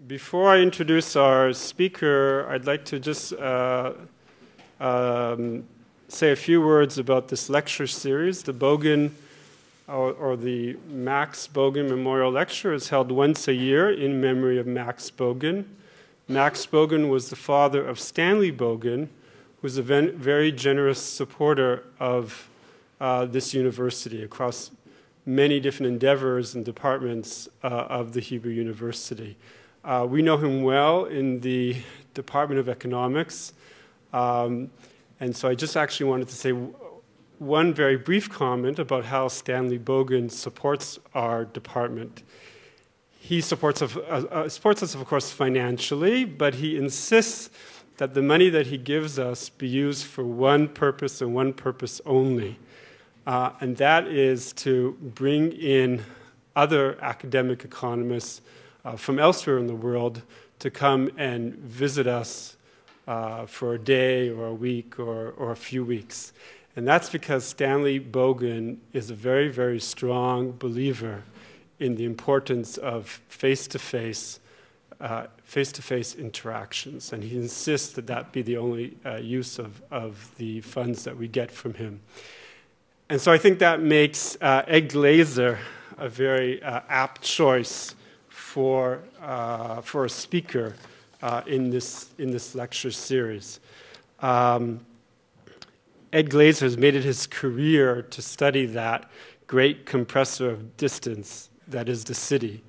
Before I introduce our speaker, I'd like to just say a few words about this lecture series. The Bogan, or the Max Bogan Memorial Lecture, is held once a year in memory of Max Bogan. Max Bogan was the father of Stanley Bogan, who was a very generous supporter of this university across many different endeavors and departments of the Hebrew University. We know him well in the Department of Economics, and so I just actually wanted to say one very brief comment about how Stanley Bogan supports our department. He supports us, of course, financially, but he insists that the money that he gives us be used for one purpose and one purpose only, and that is to bring in other academic economists from elsewhere in the world to come and visit us for a day or a week or a few weeks. And that's because Stanley Bogan is a very, very strong believer in the importance of face-to-face interactions. And he insists that that be the only use of the funds that we get from him. And so I think that makes Ed Glaeser a very apt choice for a speaker in this lecture series. Ed Glaeser has made it his career to study that great compressor of distance that is the city.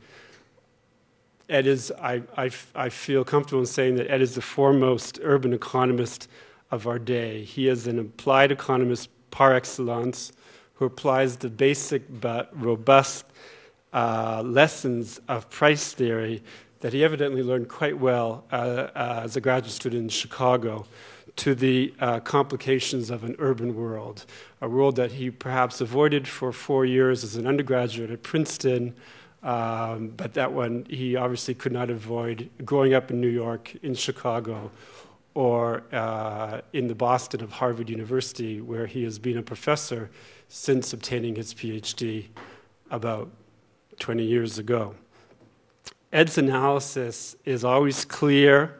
Ed is, I feel comfortable in saying that Ed is the foremost urban economist of our day. He is an applied economist par excellence who applies the basic but robust lessons of price theory that he evidently learned quite well as a graduate student in Chicago to the complications of an urban world, a world that he perhaps avoided for 4 years as an undergraduate at Princeton, but that one he obviously could not avoid growing up in New York, in Chicago, or in the Boston of Harvard University, where he has been a professor since obtaining his PhD about 20 years ago. Ed's analysis is always clear,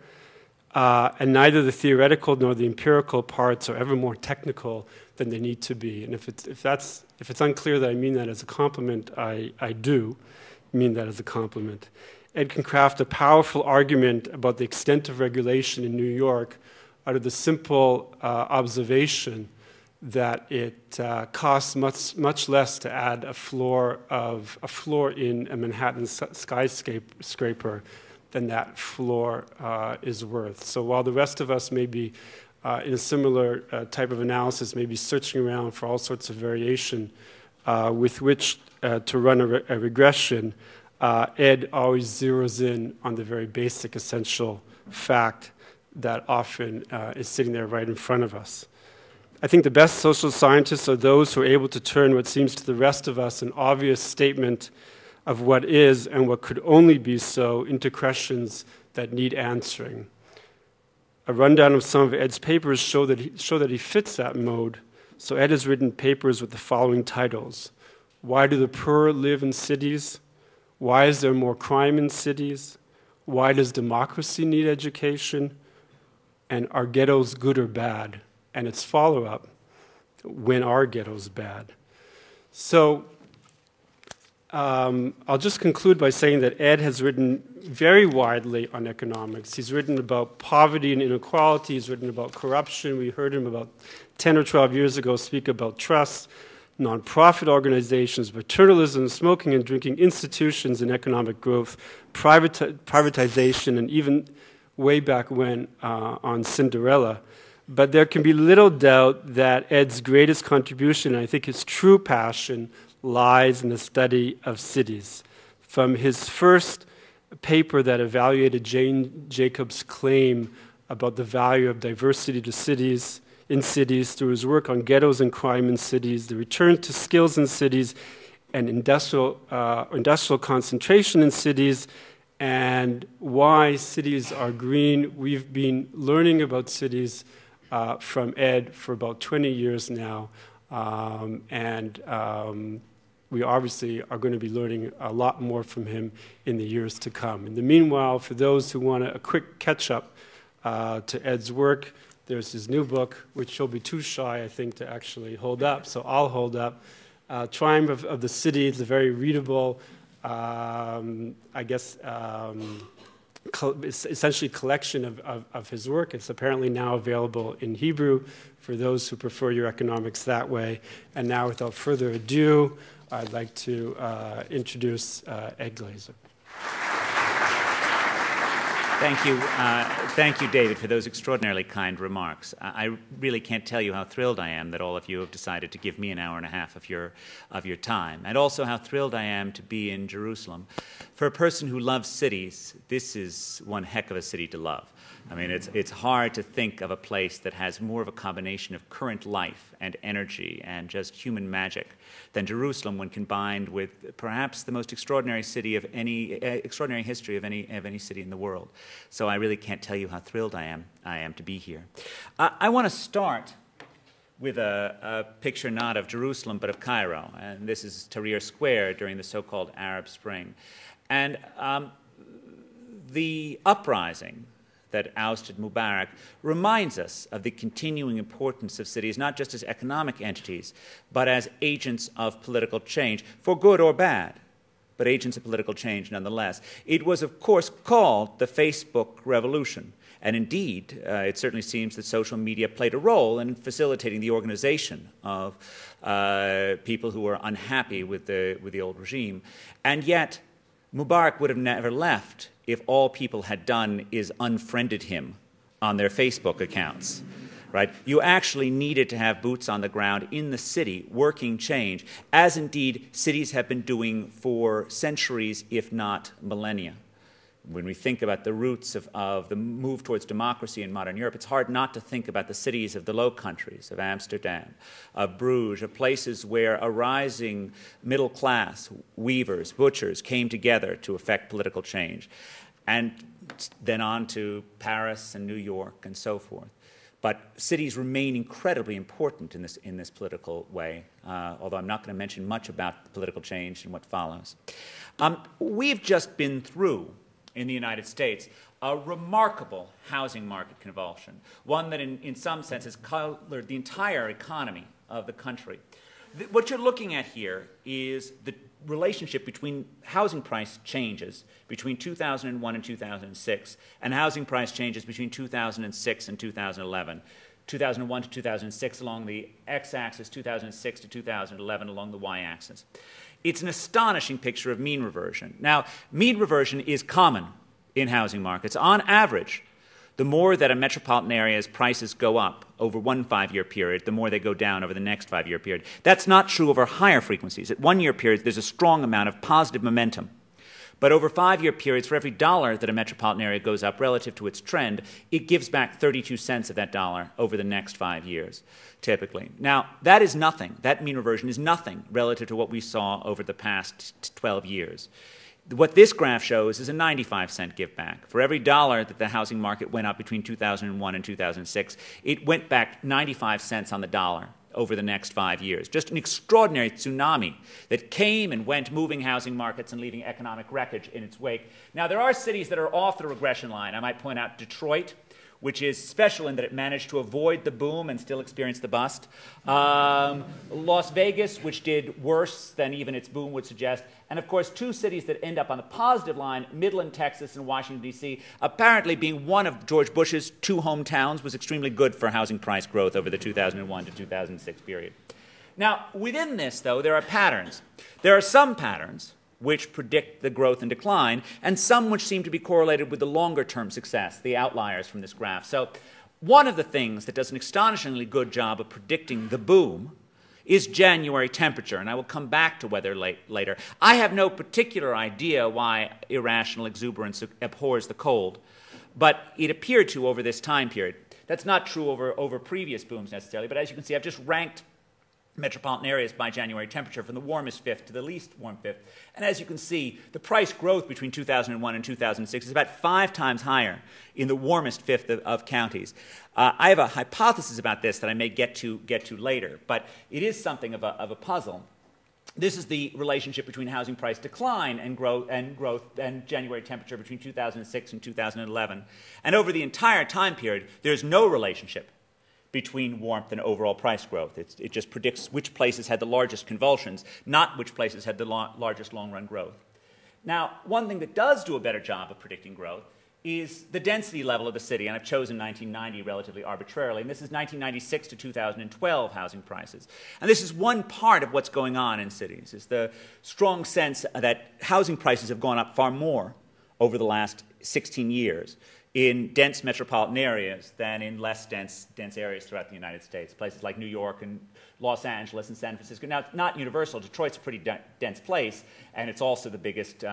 and neither the theoretical nor the empirical parts are ever more technical than they need to be. And if it's unclear that I mean that as a compliment, I do mean that as a compliment. Ed can craft a powerful argument about the extent of regulation in New York out of the simple observation that it costs much less to add a floor in a Manhattan skyscraper than that floor is worth. So while the rest of us may be in a similar type of analysis, may be searching around for all sorts of variation with which to run a regression, Ed always zeroes in on the very basic, essential fact that often is sitting there right in front of us. I think the best social scientists are those who are able to turn what seems to the rest of us an obvious statement of what is and what could only be so into questions that need answering. A rundown of some of Ed's papers show that he fits that mode. So Ed has written papers with the following titles: Why do the poor live in cities? Why is there more crime in cities? Why does democracy need education? And are ghettos good or bad? And its follow-up, when are ghettos bad? So I'll just conclude by saying that Ed has written very widely on economics. He's written about poverty and inequality. He's written about corruption. We heard him about 10 or 12 years ago speak about trusts, nonprofit organizations, paternalism, smoking and drinking, institutions and economic growth, privatization, and even way back when on Cinderella. But there can be little doubt that Ed's greatest contribution, and I think his true passion, lies in the study of cities. From his first paper that evaluated Jane Jacobs' claim about the value of diversity to cities, in cities, through his work on ghettos and crime in cities, the return to skills in cities, and industrial concentration in cities, and why cities are green. We've been learning about cities from Ed for about 20 years now, and we obviously are going to be learning a lot more from him in the years to come. In the meanwhile, for those who want a quick catch-up to Ed's work, there's his new book, which he'll be too shy, I think, to actually hold up, so I'll hold up. Triumph of the City. It's a very readable, essentially collection of his work. It's apparently now available in Hebrew for those who prefer your economics that way. And now, without further ado, I'd like to introduce Ed Glaeser. Thank you, David, for those extraordinarily kind remarks. I really can't tell you how thrilled I am that all of you have decided to give me an hour and a half of your time, and also how thrilled I am to be in Jerusalem. For a person who loves cities, this is one heck of a city to love. I mean, it's hard to think of a place that has more of a combination of current life and energy and just human magic than Jerusalem, when combined with perhaps the most extraordinary history of any city in the world. So I really can't tell you how thrilled I am to be here. I want to start with a picture not of Jerusalem but of Cairo, and this is Tahrir Square during the so-called Arab Spring. And the uprising that ousted Mubarak reminds us of the continuing importance of cities, not just as economic entities, but as agents of political change, for good or bad, but agents of political change nonetheless. It was, of course, called the Facebook Revolution, and indeed, it certainly seems that social media played a role in facilitating the organization of people who were unhappy with the old regime. And yet, Mubarak would have never left if all people had done is unfriended him on their Facebook accounts, right? You actually needed to have boots on the ground in the city working change, as indeed cities have been doing for centuries, if not millennia. When we think about the roots of the move towards democracy in modern Europe, it's hard not to think about the cities of the Low Countries, of Amsterdam, of Bruges, of places where a rising middle class, weavers, butchers, came together to effect political change. And then on to Paris and New York and so forth. But cities remain incredibly important in this political way, although I'm not going to mention much about the political change and what follows. We've just been through, in the United States, a remarkable housing market convulsion, one that in some sense has colored the entire economy of the country. What you're looking at here is the relationship between housing price changes between 2001 and 2006 and housing price changes between 2006 and 2011. 2001 to 2006 along the x-axis, 2006 to 2011 along the y-axis. It's an astonishing picture of mean reversion. Now, mean reversion is common in housing markets. On average, the more that a metropolitan area's prices go up over one 5-year period, the more they go down over the next 5-year period. That's not true over higher frequencies. At 1-year periods, there's a strong amount of positive momentum. But over 5-year periods, for every dollar that a metropolitan area goes up relative to its trend, it gives back 32 cents of that dollar over the next 5 years, typically. Now, that is nothing. That mean reversion is nothing relative to what we saw over the past 12 years. What this graph shows is a 95-cent give back. For every dollar that the housing market went up between 2001 and 2006, it went back 95 cents on the dollar over the next 5 years. Just an extraordinary tsunami that came and went, moving housing markets and leaving economic wreckage in its wake. Now, there are cities that are off the regression line. I might point out Detroit, which is special in that it managed to avoid the boom and still experience the bust. Las Vegas, which did worse than even its boom would suggest. And, of course, two cities that end up on the positive line, Midland, Texas, and Washington, D.C., apparently being one of George Bush's two hometowns, was extremely good for housing price growth over the 2001 to 2006 period. Now, within this, though, there are patterns. There are some patterns which predict the growth and decline, and some which seem to be correlated with the longer-term success, the outliers from this graph. So one of the things that does an astonishingly good job of predicting the boom is January temperature, and I will come back to weather later. I have no particular idea why irrational exuberance abhors the cold, but it appeared to over this time period. That's not true over previous booms necessarily, but as you can see, I've just ranked metropolitan areas by January temperature from the warmest fifth to the least warm fifth. And as you can see, the price growth between 2001 and 2006 is about 5 times higher in the warmest fifth of counties. I have a hypothesis about this that I may get to later, but it is something of a puzzle. this is the relationship between housing price decline and growth and January temperature between 2006 and 2011. And over the entire time period, there's no relationship between warmth and overall price growth. It just predicts which places had the largest convulsions, not which places had the largest long-run growth. Now, one thing that does do a better job of predicting growth is the density level of the city, and I've chosen 1990 relatively arbitrarily, and this is 1996 to 2012 housing prices. And this is one part of what's going on in cities, is the strong sense that housing prices have gone up far more over the last 16 years in dense metropolitan areas than in less dense areas throughout the United States, places like New York and Los Angeles and San Francisco. Now, it's not universal. Detroit's a pretty dense place, and it's also the biggest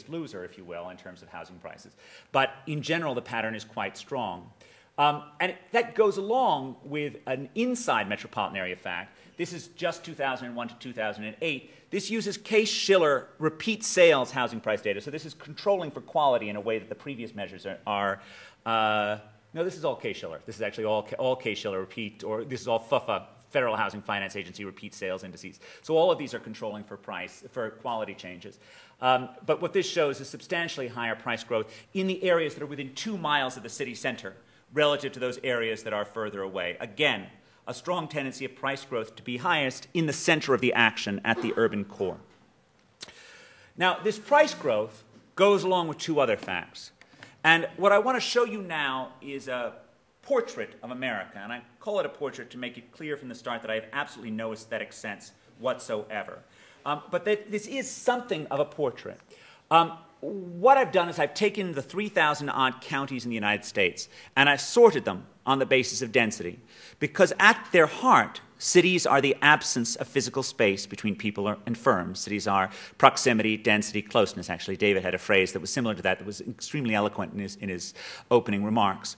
loser, if you will, in terms of housing prices. But in general, the pattern is quite strong. And that goes along with an inside metropolitan area fact. This is just 2001 to 2008. This uses Case-Shiller repeat sales housing price data. So this is controlling for quality in a way that the previous measures are no, this is all Case-Shiller. This is actually all Case-Shiller repeat, or this is all FUFA, Federal Housing Finance Agency repeat sales indices. So all of these are controlling for quality changes. But what this shows is substantially higher price growth in the areas that are within 2 miles of the city center relative to those areas that are further away. Again, a strong tendency of price growth to be highest in the center of the action at the urban core. Now, this price growth goes along with 2 other facts. And what I want to show you now is a portrait of America. And I call it a portrait to make it clear from the start that I have absolutely no aesthetic sense whatsoever. But this is something of a portrait. What I've done is I've taken the 3,000-odd counties in the United States, and I've sorted them on the basis of density. Because at their heart, cities are the absence of physical space between people and firms. Cities are proximity, density, closeness. Actually, David had a phrase that was similar to that was extremely eloquent in his opening remarks.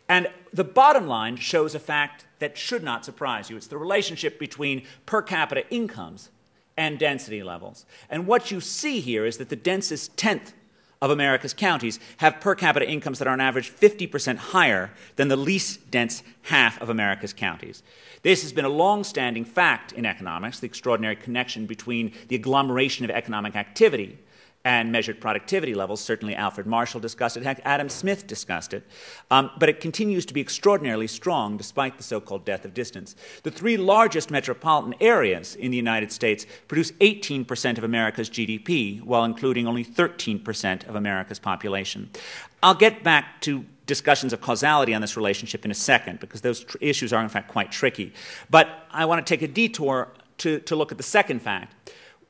And the bottom line shows a fact that should not surprise you. It's the relationship between per capita incomes and density levels. And what you see here is that the densest tenth of America's counties have per capita incomes that are on average 50% higher than the least dense half of America's counties. This has been a long-standing fact in economics, the extraordinary connection between the agglomeration of economic activity and measured productivity levels. Certainly Alfred Marshall discussed it, Adam Smith discussed it, but it continues to be extraordinarily strong despite the so-called death of distance. The 3 largest metropolitan areas in the United States produce 18% of America's GDP, while including only 13% of America's population. I'll get back to discussions of causality on this relationship in a second, because those issues are in fact quite tricky. But I want to take a detour to look at the second fact.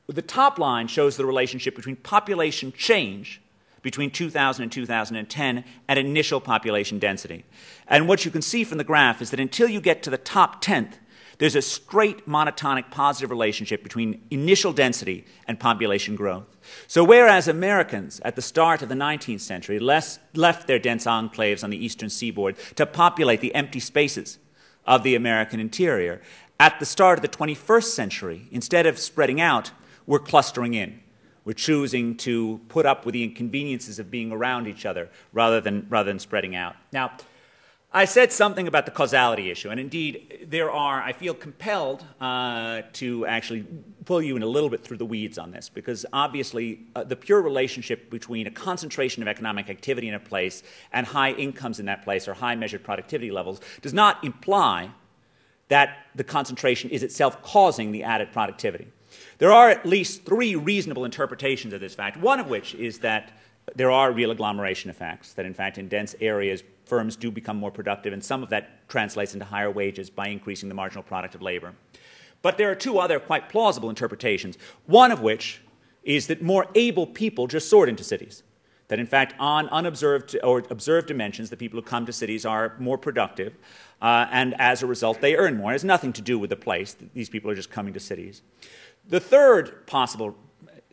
The top line shows the relationship between population change between 2000 and 2010 and initial population density. And what you can see from the graph is that until you get to the top tenth, there's a straight monotonic positive relationship between initial density and population growth. So whereas Americans at the start of the 19th century left their dense enclaves on the eastern seaboard to populate the empty spaces of the American interior, at the start of the 21st century, instead of spreading out, we're clustering in. We're choosing to put up with the inconveniences of being around each other rather than spreading out. Now, I said something about the causality issue, and indeed I feel compelled to actually pull you in a little bit through the weeds on this, because obviously the pure relationship between a concentration of economic activity in a place and high incomes in that place or high measured productivity levels does not imply that the concentration is itself causing the added productivity. There are at least 3 reasonable interpretations of this fact, one of which is that there are real agglomeration effects, that in fact in dense areas firms do become more productive, and some of that translates into higher wages by increasing the marginal product of labor. But there are 2 other quite plausible interpretations, one of which is that more able people just sort into cities, that in fact on unobserved or observed dimensions the people who come to cities are more productive, and as a result they earn more. It has nothing to do with the place. These people are just coming to cities. The third possible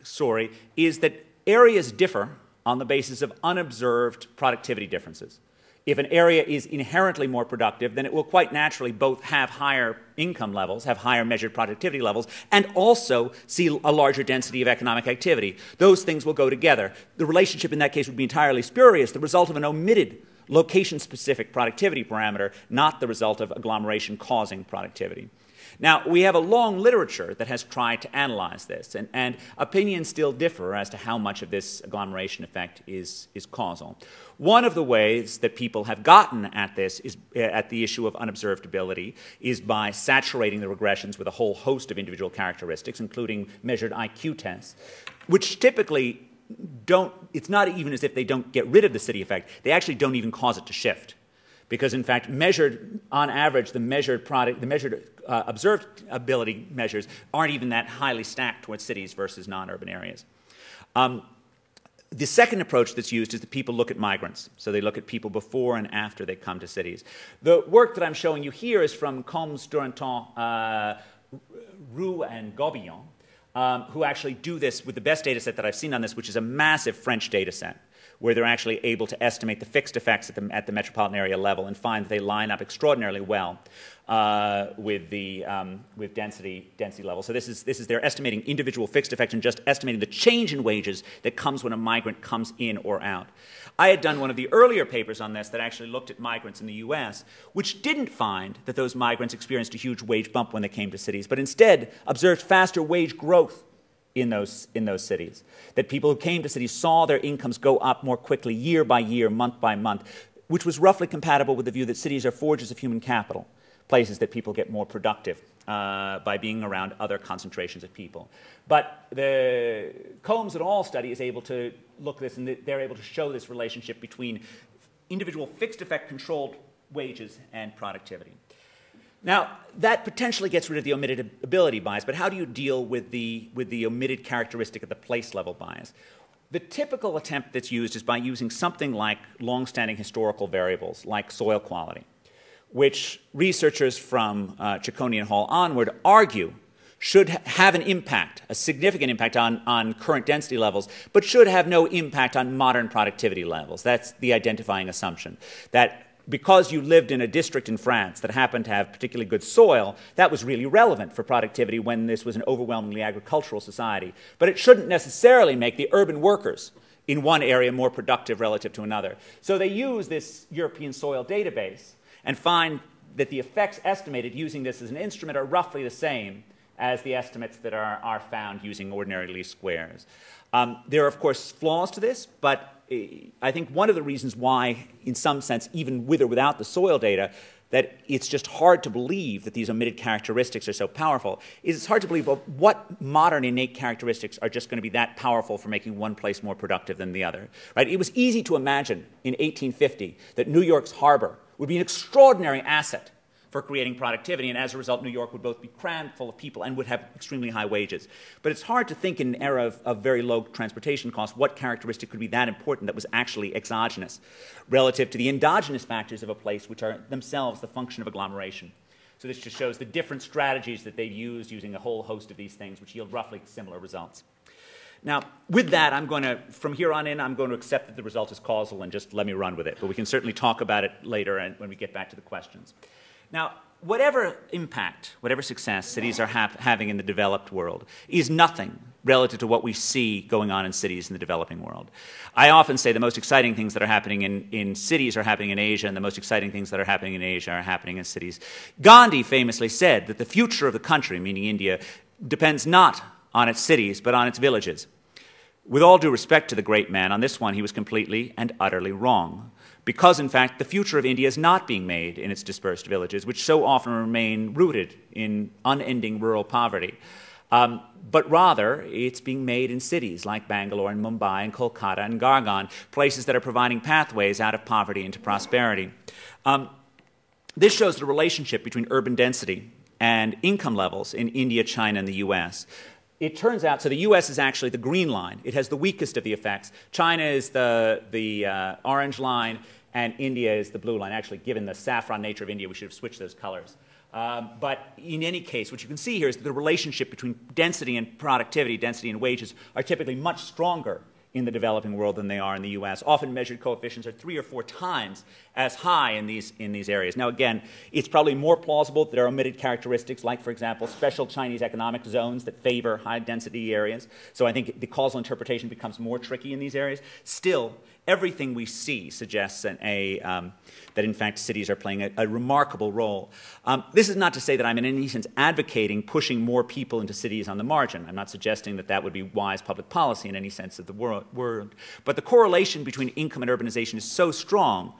story is that areas differ on the basis of unobserved productivity differences. If an area is inherently more productive, then it will quite naturally both have higher income levels, have higher measured productivity levels, and also see a larger density of economic activity. Those things will go together. The relationship in that case would be entirely spurious, the result of an omitted location-specific productivity parameter, not the result of agglomeration causing productivity. Now, we have a long literature that has tried to analyze this, and opinions still differ as to how much of this agglomeration effect is causal. One of the ways that people have gotten at this is at the issue of unobservability is by saturating the regressions with a whole host of individual characteristics, including measured IQ tests, which typically don't, it's not even as if they don't get rid of the city effect, they actually don't even cause it to shift. Because in fact, measured, on average, the measured observability measures aren't even that highly stacked towards cities versus non-urban areas. The second approach that's used is that people look at migrants. So they look at people before and after they come to cities. The work that I'm showing you here is from Combes, Duranton, Rouge, and Gobillon, who actually do this with the best data set that I've seen on this, which is a massive French data set, where they're actually able to estimate the fixed effects at the metropolitan area level and find that they line up extraordinarily well with density levels. So this is they're estimating individual fixed effects and just estimating the change in wages that comes when a migrant comes in or out. I had done one of the earlier papers on this that actually looked at migrants in the US, which didn't find that those migrants experienced a huge wage bump when they came to cities, but instead observed faster wage growth in those cities. That people who came to cities saw their incomes go up more quickly year by year, month by month, which was roughly compatible with the view that cities are forges of human capital, places that people get more productive by being around other concentrations of people. But the Combes et al. Study is able to look at this, and they're able to show this relationship between individual fixed effect controlled wages and productivity. Now, that potentially gets rid of the omitted ability bias, but how do you deal with the omitted characteristic of the place level bias? The typical attempt that's used is by using something like long-standing historical variables, like soil quality, which researchers from Ciccone and Hall onward argue should have an impact, a significant impact on current density levels, but should have no impact on modern productivity levels. That's the identifying assumption, that because you lived in a district in France that happened to have particularly good soil, that was really relevant for productivity when this was an overwhelmingly agricultural society. But it shouldn't necessarily make the urban workers in one area more productive relative to another. So they use this European soil database and find that the effects estimated using this as an instrument are roughly the same as the estimates that are found using ordinary least squares. There are, of course, flaws to this, but I think one of the reasons why, in some sense, even with or without the soil data, that it's just hard to believe that these omitted characteristics are so powerful is it's hard to believe what modern innate characteristics are just going to be that powerful for making one place more productive than the other. Right? It was easy to imagine in 1850 that New York's harbor would be an extraordinary asset for creating productivity, and as a result, New York would both be crammed full of people and would have extremely high wages. But it's hard to think in an era of very low transportation costs what characteristic could be that important that was actually exogenous relative to the endogenous factors of a place, which are themselves the function of agglomeration. So this just shows the different strategies that they've used using a whole host of these things, which yield roughly similar results. Now, with that, from here on in, I'm going to accept that the result is causal and just let me run with it. But we can certainly talk about it later and when we get back to the questions. Now, whatever impact, whatever success cities are having in the developed world is nothing relative to what we see going on in cities in the developing world. I often say the most exciting things that are happening in cities are happening in Asia, and the most exciting things that are happening in Asia are happening in cities. Gandhi famously said that the future of the country, meaning India, depends not on its cities, but on its villages. With all due respect to the great man, on this one he was completely and utterly wrong. Because, in fact, the future of India is not being made in its dispersed villages, which so often remain rooted in unending rural poverty, but rather it's being made in cities like Bangalore and Mumbai and Kolkata and Gargan, places that are providing pathways out of poverty into prosperity. This shows the relationship between urban density and income levels in India, China, and the US. It turns out, so the U.S. is actually the green line. It has the weakest of the effects. China is the orange line, and India is the blue line. Actually, given the saffron nature of India, we should have switched those colors. But in any case, what you can see here is that the relationship between density and productivity, density and wages, are typically much stronger in the developing world than they are in the U.S. Often measured coefficients are 3 or 4 times as high in these areas. Now, again, it's probably more plausible that there are omitted characteristics like, for example, special Chinese economic zones that favor high-density areas. So I think the causal interpretation becomes more tricky in these areas. Still, everything we see suggests that, that in fact, cities are playing a remarkable role. This is not to say that I'm in any sense advocating pushing more people into cities on the margin. I'm not suggesting that that would be wise public policy in any sense of the word. But the correlation between income and urbanization is so strong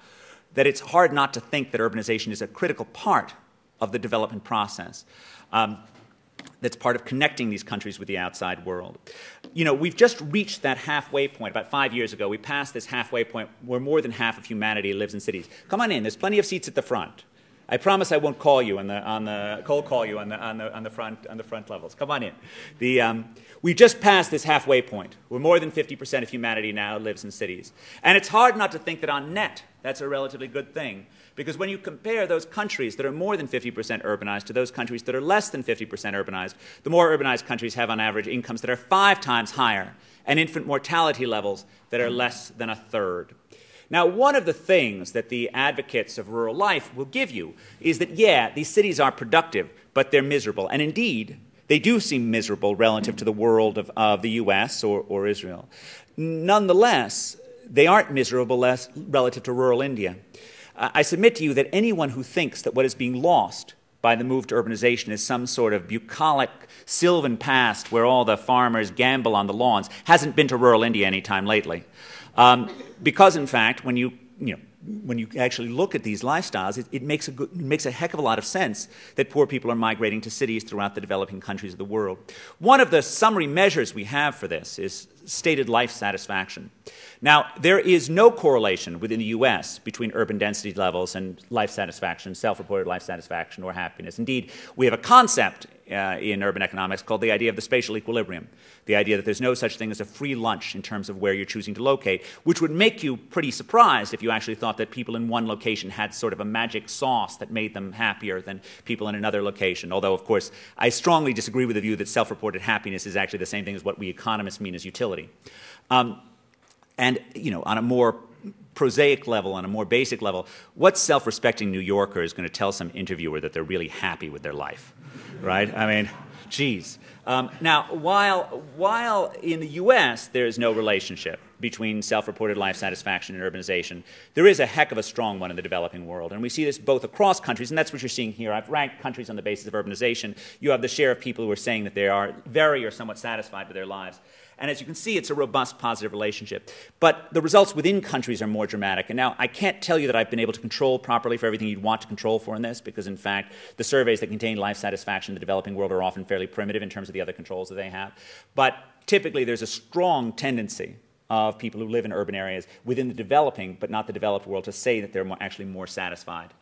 that it's hard not to think that urbanization is a critical part of the development process. That's part of connecting these countries with the outside world. You know, we've just reached that halfway point. About 5 years ago, we passed this halfway point where more than half of humanity lives in cities. Come on in. There's plenty of seats at the front. I promise I won't call you cold call you on the front levels. Come on in. We just passed this halfway point where more than 50% of humanity now lives in cities. And it's hard not to think that on net, that's a relatively good thing. Because when you compare those countries that are more than 50% urbanized to those countries that are less than 50% urbanized, the more urbanized countries have on average incomes that are 5 times higher and infant mortality levels that are less than a third. Now, one of the things that the advocates of rural life will give you is that, yeah, these cities are productive, but they're miserable. And indeed, they do seem miserable relative to the world of the US or Israel. Nonetheless, they aren't miserable relative to rural India. I submit to you that anyone who thinks that what is being lost by the move to urbanization is some sort of bucolic sylvan past where all the farmers gamble on the lawns hasn't been to rural India any time lately. Because, in fact, when you actually look at these lifestyles, it makes a heck of a lot of sense that poor people are migrating to cities throughout the developing countries of the world. One of the summary measures we have for this is stated life satisfaction. Now, there is no correlation within the U.S. between urban density levels and life satisfaction, self-reported life satisfaction or happiness. Indeed, we have a concept in urban economics called the idea of the spatial equilibrium, the idea that there's no such thing as a free lunch in terms of where you're choosing to locate, which would make you pretty surprised if you actually thought that people in one location had sort of a magic sauce that made them happier than people in another location. Although, of course, I strongly disagree with the view that self-reported happiness is actually the same thing as what we economists mean as utility. And, you know, on a more prosaic level, on a more basic level, what self-respecting New Yorker is going to tell some interviewer that they're really happy with their life, right? I mean, geez. Now, while in the U.S. there is no relationship between self-reported life satisfaction and urbanization, there is a heck of a strong one in the developing world. And we see this both across countries, and that's what you're seeing here. I've ranked countries on the basis of urbanization. You have the share of people who are saying that they are very or somewhat satisfied with their lives. And as you can see, it's a robust positive relationship. But the results within countries are more dramatic. And now, I can't tell you that I've been able to control properly for everything you'd want to control for in this, because, in fact, the surveys that contain life satisfaction in the developing world are often fairly primitive in terms of the other controls that they have. But typically, there's a strong tendency of people who live in urban areas within the developing but not the developed world to say that they're actually more satisfied.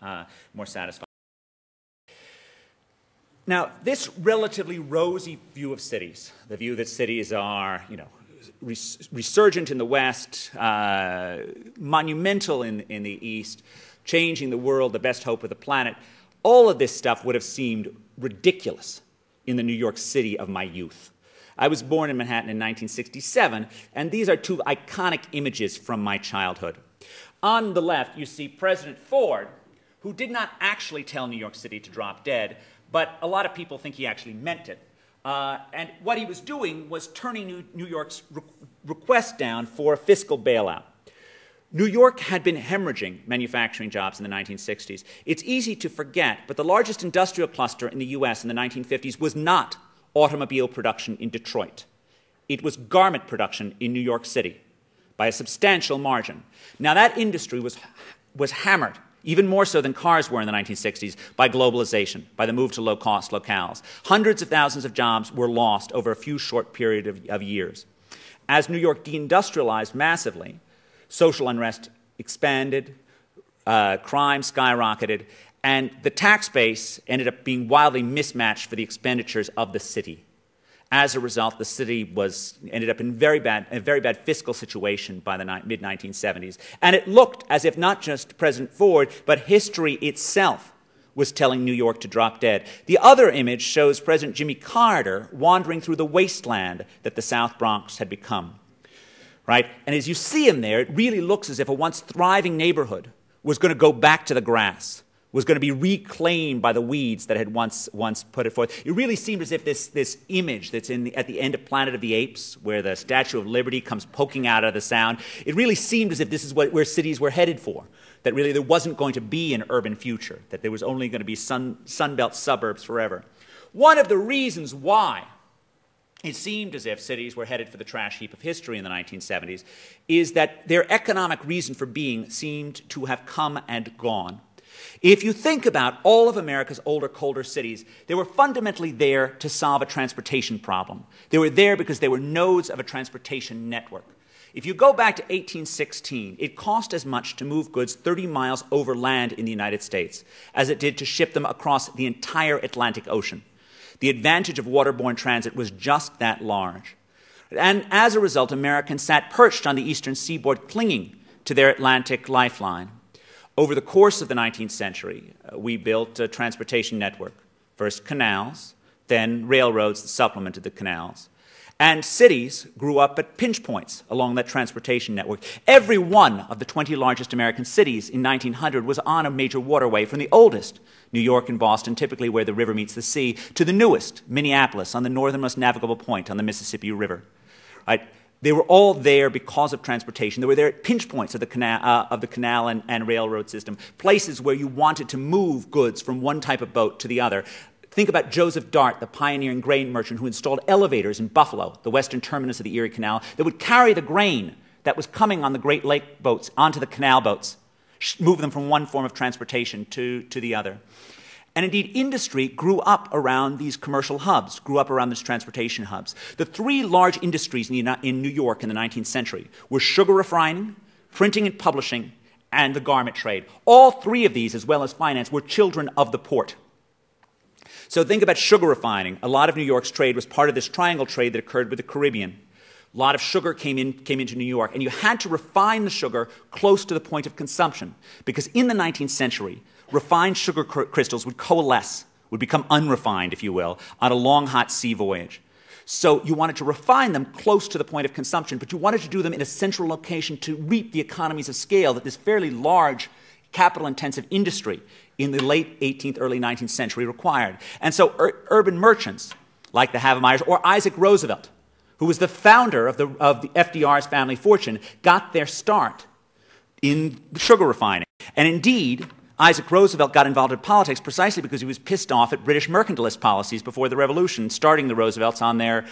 Now, this relatively rosy view of cities, the view that cities are, you know, resurgent in the West, monumental in the East, changing the world, the best hope of the planet, all of this stuff would have seemed ridiculous in the New York City of my youth. I was born in Manhattan in 1967, and these are 2 iconic images from my childhood. On the left, you see President Ford, who did not actually tell New York City to drop dead, but a lot of people think he actually meant it. And what he was doing was turning New York's request down for a fiscal bailout. New York had been hemorrhaging manufacturing jobs in the 1960s. It's easy to forget, but the largest industrial cluster in the U.S. in the 1950s was not automobile production in Detroit. It was garment production in New York City by a substantial margin. Now, that industry was hammered, even more so than cars were in the 1960s, by globalization, by the move to low-cost locales. Hundreds of thousands of jobs were lost over a few short period of years. As New York deindustrialized massively, social unrest expanded, crime skyrocketed, and the tax base ended up being wildly mismatched for the expenditures of the city. As a result, the city ended up in a very bad fiscal situation by the mid-1970s. And it looked as if not just President Ford, but history itself was telling New York to drop dead. The other image shows President Jimmy Carter wandering through the wasteland that the South Bronx had become. right? And as you see him there, it really looks as if a once thriving neighborhood was going to go back to the grass, was going to be reclaimed by the weeds that had once put it forth. It really seemed as if this image that's at the end of Planet of the Apes, where the Statue of Liberty comes poking out of the sound, it really seemed as if this is where cities were headed for, that really there wasn't going to be an urban future, that there was only going to be Sunbelt suburbs forever. One of the reasons why it seemed as if cities were headed for the trash heap of history in the 1970s is that their economic reason for being seemed to have come and gone. If you think about all of America's older, colder cities, they were fundamentally there to solve a transportation problem. They were there because they were nodes of a transportation network. If you go back to 1816, it cost as much to move goods 30 miles over land in the United States as it did to ship them across the entire Atlantic Ocean. The advantage of waterborne transit was just that large. And as a result, Americans sat perched on the eastern seaboard clinging to their Atlantic lifeline. Over the course of the 19th century, we built a transportation network. First canals, then railroads that supplemented the canals. And cities grew up at pinch points along that transportation network. Every one of the 20 largest American cities in 1900 was on a major waterway, from the oldest, New York and Boston, typically where the river meets the sea, to the newest, Minneapolis, on the northernmost navigable point on the Mississippi River. Right? They were all there because of transportation. They were there at pinch points of the canal and railroad system, places where you wanted to move goods from one type of boat to the other. Think about Joseph Dart, the pioneering grain merchant who installed elevators in Buffalo, the western terminus of the Erie Canal, that would carry the grain that was coming on the Great Lake boats onto the canal boats, move them from one form of transportation to the other. And indeed, industry grew up around these commercial hubs, grew up around these transportation hubs. The three large industries in New York in the 19th century were sugar refining, printing and publishing, and the garment trade. All three of these, as well as finance, were children of the port. So think about sugar refining. A lot of New York's trade was part of this triangle trade that occurred with the Caribbean. A lot of sugar came into New York, and you had to refine the sugar close to the point of consumption, because in the 19th century, refined sugar crystals would coalesce, would become unrefined, if you will, on a long, hot sea voyage. So you wanted to refine them close to the point of consumption, but you wanted to do them in a central location to reap the economies of scale that this fairly large, capital-intensive industry in the late 18th, early 19th century required. And so urban merchants, like the Havemeyers or Isaac Roosevelt, who was the founder of the FDR's family fortune, got their start in sugar refining. And indeed, Isaac Roosevelt got involved in politics precisely because he was pissed off at British mercantilist policies before the Revolution, starting the Roosevelts on their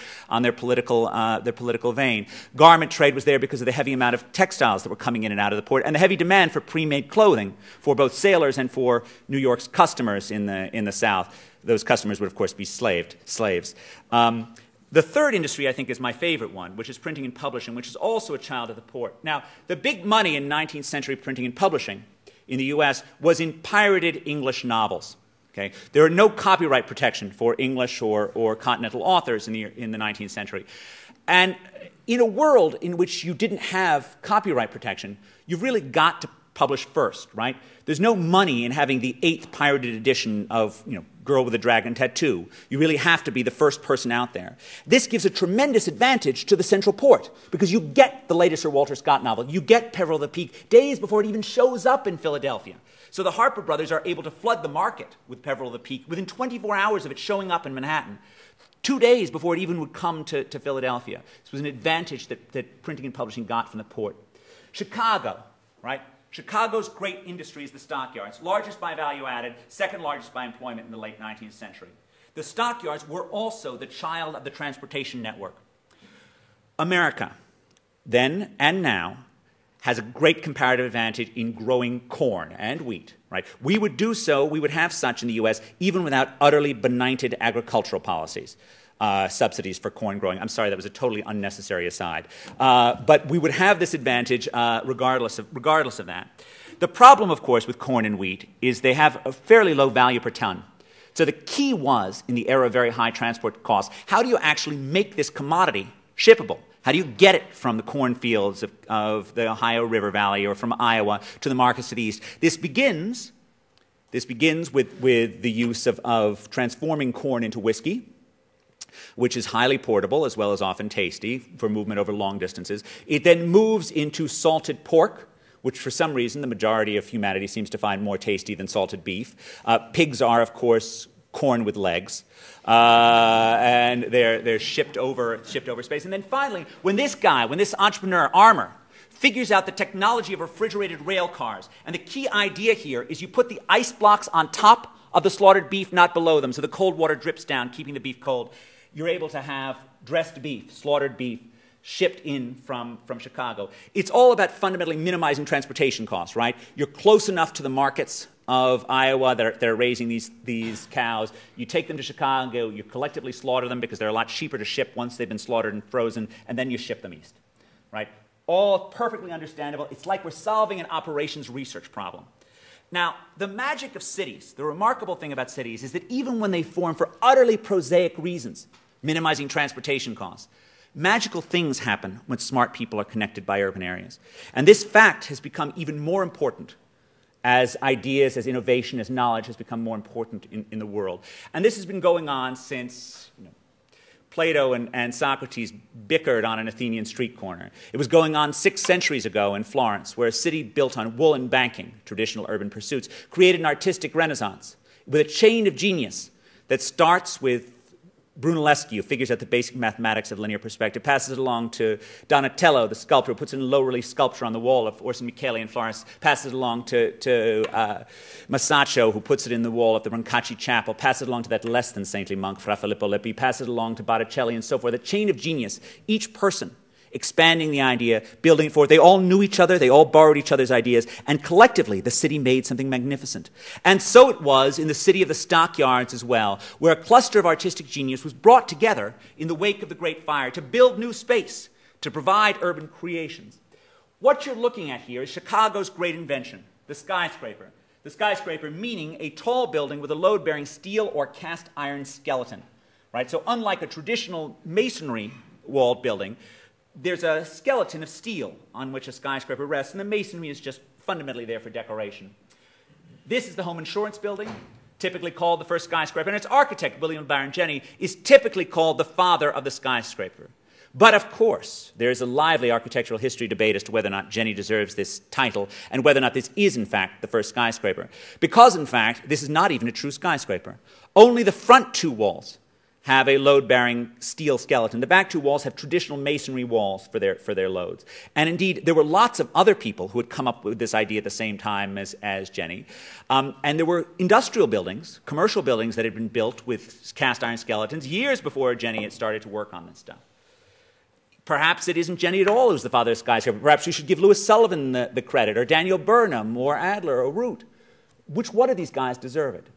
political vein. Garment trade was there because of the heavy amount of textiles that were coming in and out of the port, and the heavy demand for pre-made clothing for both sailors and for New York's customers in the South. Those customers would, of course, be slaves. The third industry, I think, is my favorite one, which is printing and publishing, which is also a child of the port. Now, the big money in 19th century printing and publishing in the U.S. was in pirated English novels. Okay? There are no copyright protection for English or continental authors in the 19th century. And in a world in which you didn't have copyright protection, you've really got to publish first, right? There's no money in having the 8th pirated edition of, Girl with a Dragon Tattoo. You really have to be the first person out there. This gives a tremendous advantage to the Central Port because you get the latest Sir Walter Scott novel. You get Peril of the Peak days before it even shows up in Philadelphia. So the Harper brothers are able to flood the market with Peril of the Peak within 24 hours of it showing up in Manhattan, 2 days before it even would come to Philadelphia. This was an advantage that printing and publishing got from the port. Chicago, right? Chicago's great industry is the stockyards, largest by value added, second largest by employment in the late 19th century. The stockyards were also the child of the transportation network. America, then and now, has a great comparative advantage in growing corn and wheat. Right? We would have such in the U.S. even without utterly benighted agricultural policies. Subsidies for corn growing. I'm sorry, that was a totally unnecessary aside. But we would have this advantage regardless of that. The problem, of course, with corn and wheat is they have a fairly low value per ton. So the key was, in the era of very high transport costs, how do you actually make this commodity shippable? How do you get it from the cornfields of the Ohio River Valley or from Iowa to the markets to the east? This begins with the use of transforming corn into whiskey. which is highly portable as well as often tasty for movement over long distances. It then moves into salted pork, which for some reason the majority of humanity seems to find more tasty than salted beef. Pigs are, of course, corn with legs, and they're shipped over space. And then finally, when this entrepreneur, Armour, figures out the technology of refrigerated rail cars, and the key idea here is you put the ice blocks on top of the slaughtered beef, not below them, so the cold water drips down, keeping the beef cold. You're able to have dressed beef, slaughtered beef, shipped in from Chicago. It's all about fundamentally minimizing transportation costs, right? You're close enough to the markets of Iowa that are raising these cows. You take them to Chicago, you collectively slaughter them because they're a lot cheaper to ship once they've been slaughtered and frozen, and then you ship them east, right? All perfectly understandable. It's like we're solving an operations research problem. Now, the magic of cities, the remarkable thing about cities is that even when they form for utterly prosaic reasons, minimizing transportation costs, magical things happen when smart people are connected by urban areas. And this fact has become even more important as ideas, as innovation, as knowledge has become more important in the world. And this has been going on since Plato and Socrates bickered on an Athenian street corner. It was going on 6 centuries ago in Florence, where a city built on wool and banking, traditional urban pursuits, created an artistic renaissance with a chain of genius that starts with Brunelleschi, who figures out the basic mathematics of linear perspective, passes it along to Donatello, the sculptor, who puts in a low-relief sculpture on the wall of Orson Michele in Florence, passes it along to Masaccio, who puts it in the wall of the Brancacci Chapel, passes it along to that less than saintly monk, Fra Filippo Lippi, passes it along to Botticelli, and so forth. A chain of genius, each person expanding the idea, building it forward. They all knew each other, they all borrowed each other's ideas, and collectively the city made something magnificent. And so it was in the city of the stockyards as well, where a cluster of artistic genius was brought together in the wake of the Great Fire to build new space, to provide urban creations. What you're looking at here is Chicago's great invention, the skyscraper. The skyscraper meaning a tall building with a load-bearing steel or cast iron skeleton, right? So unlike a traditional masonry walled building, there's a skeleton of steel on which a skyscraper rests, and the masonry is just fundamentally there for decoration. This is the home insurance building, typically called the first skyscraper, and its architect, William Barron Jenney, is typically called the father of the skyscraper. But of course, there is a lively architectural history debate as to whether or not Jenney deserves this title and whether or not this is, in fact, the first skyscraper. Because, in fact, this is not even a true skyscraper. Only the front 2 walls have a load-bearing steel skeleton. The back 2 walls have traditional masonry walls for their loads. And indeed, there were lots of other people who had come up with this idea at the same time as Jenney. And there were industrial buildings, commercial buildings that had been built with cast iron skeletons years before Jenney had started to work on this stuff. Perhaps it isn't Jenney at all who's the father of skyscraper. Perhaps we should give Louis Sullivan the credit, or Daniel Burnham, or Adler, or Root. Which one of these guys deserve it?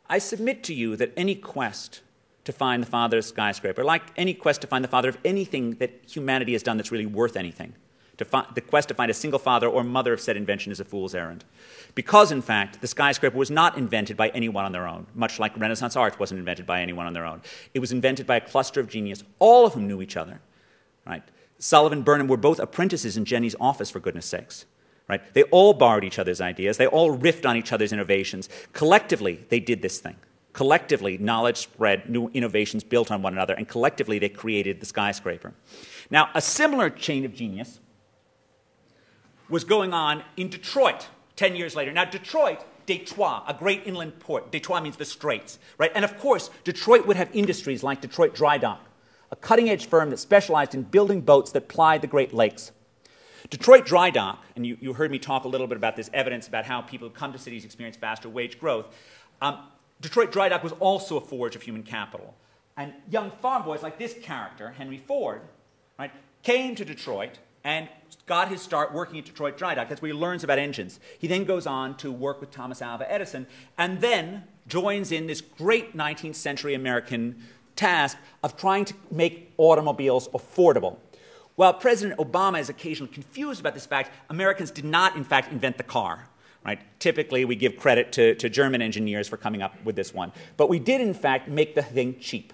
I submit to you that any quest to find the father of skyscraper, like any quest to find the father of anything that humanity has done that's really worth anything, the quest to find a single father or mother of said invention is a fool's errand. Because, in fact, the skyscraper was not invented by anyone on their own, much like Renaissance art wasn't invented by anyone on their own. It was invented by a cluster of genius, all of whom knew each other. Right? Sullivan and Burnham were both apprentices in Jenney's office, for goodness sakes. Right? They all borrowed each other's ideas. They all riffed on each other's innovations. Collectively, they did this thing. Collectively, knowledge spread, new innovations built on one another, and collectively they created the skyscraper. Now, a similar chain of genius was going on in Detroit 10 years later. Now, Detroit, Detroit, a great inland port. Detroit means the straits, right? And of course, Detroit would have industries like Detroit Dry Dock, a cutting-edge firm that specialized in building boats that plied the Great Lakes. Detroit Dry Dock, and you heard me talk a little bit about this evidence about how people who come to cities experience faster wage growth. Detroit Dry Dock was also a forge of human capital. And young farm boys like this character, Henry Ford, right, came to Detroit and got his start working at Detroit Dry Dock. That's where he learns about engines. He then goes on to work with Thomas Alva Edison and then joins in this great 19th century American task of trying to make automobiles affordable. While President Obama is occasionally confused about this fact, Americans did not, in fact, invent the car. Right? Typically, we give credit to German engineers for coming up with this one. But we did, in fact, make the thing cheap.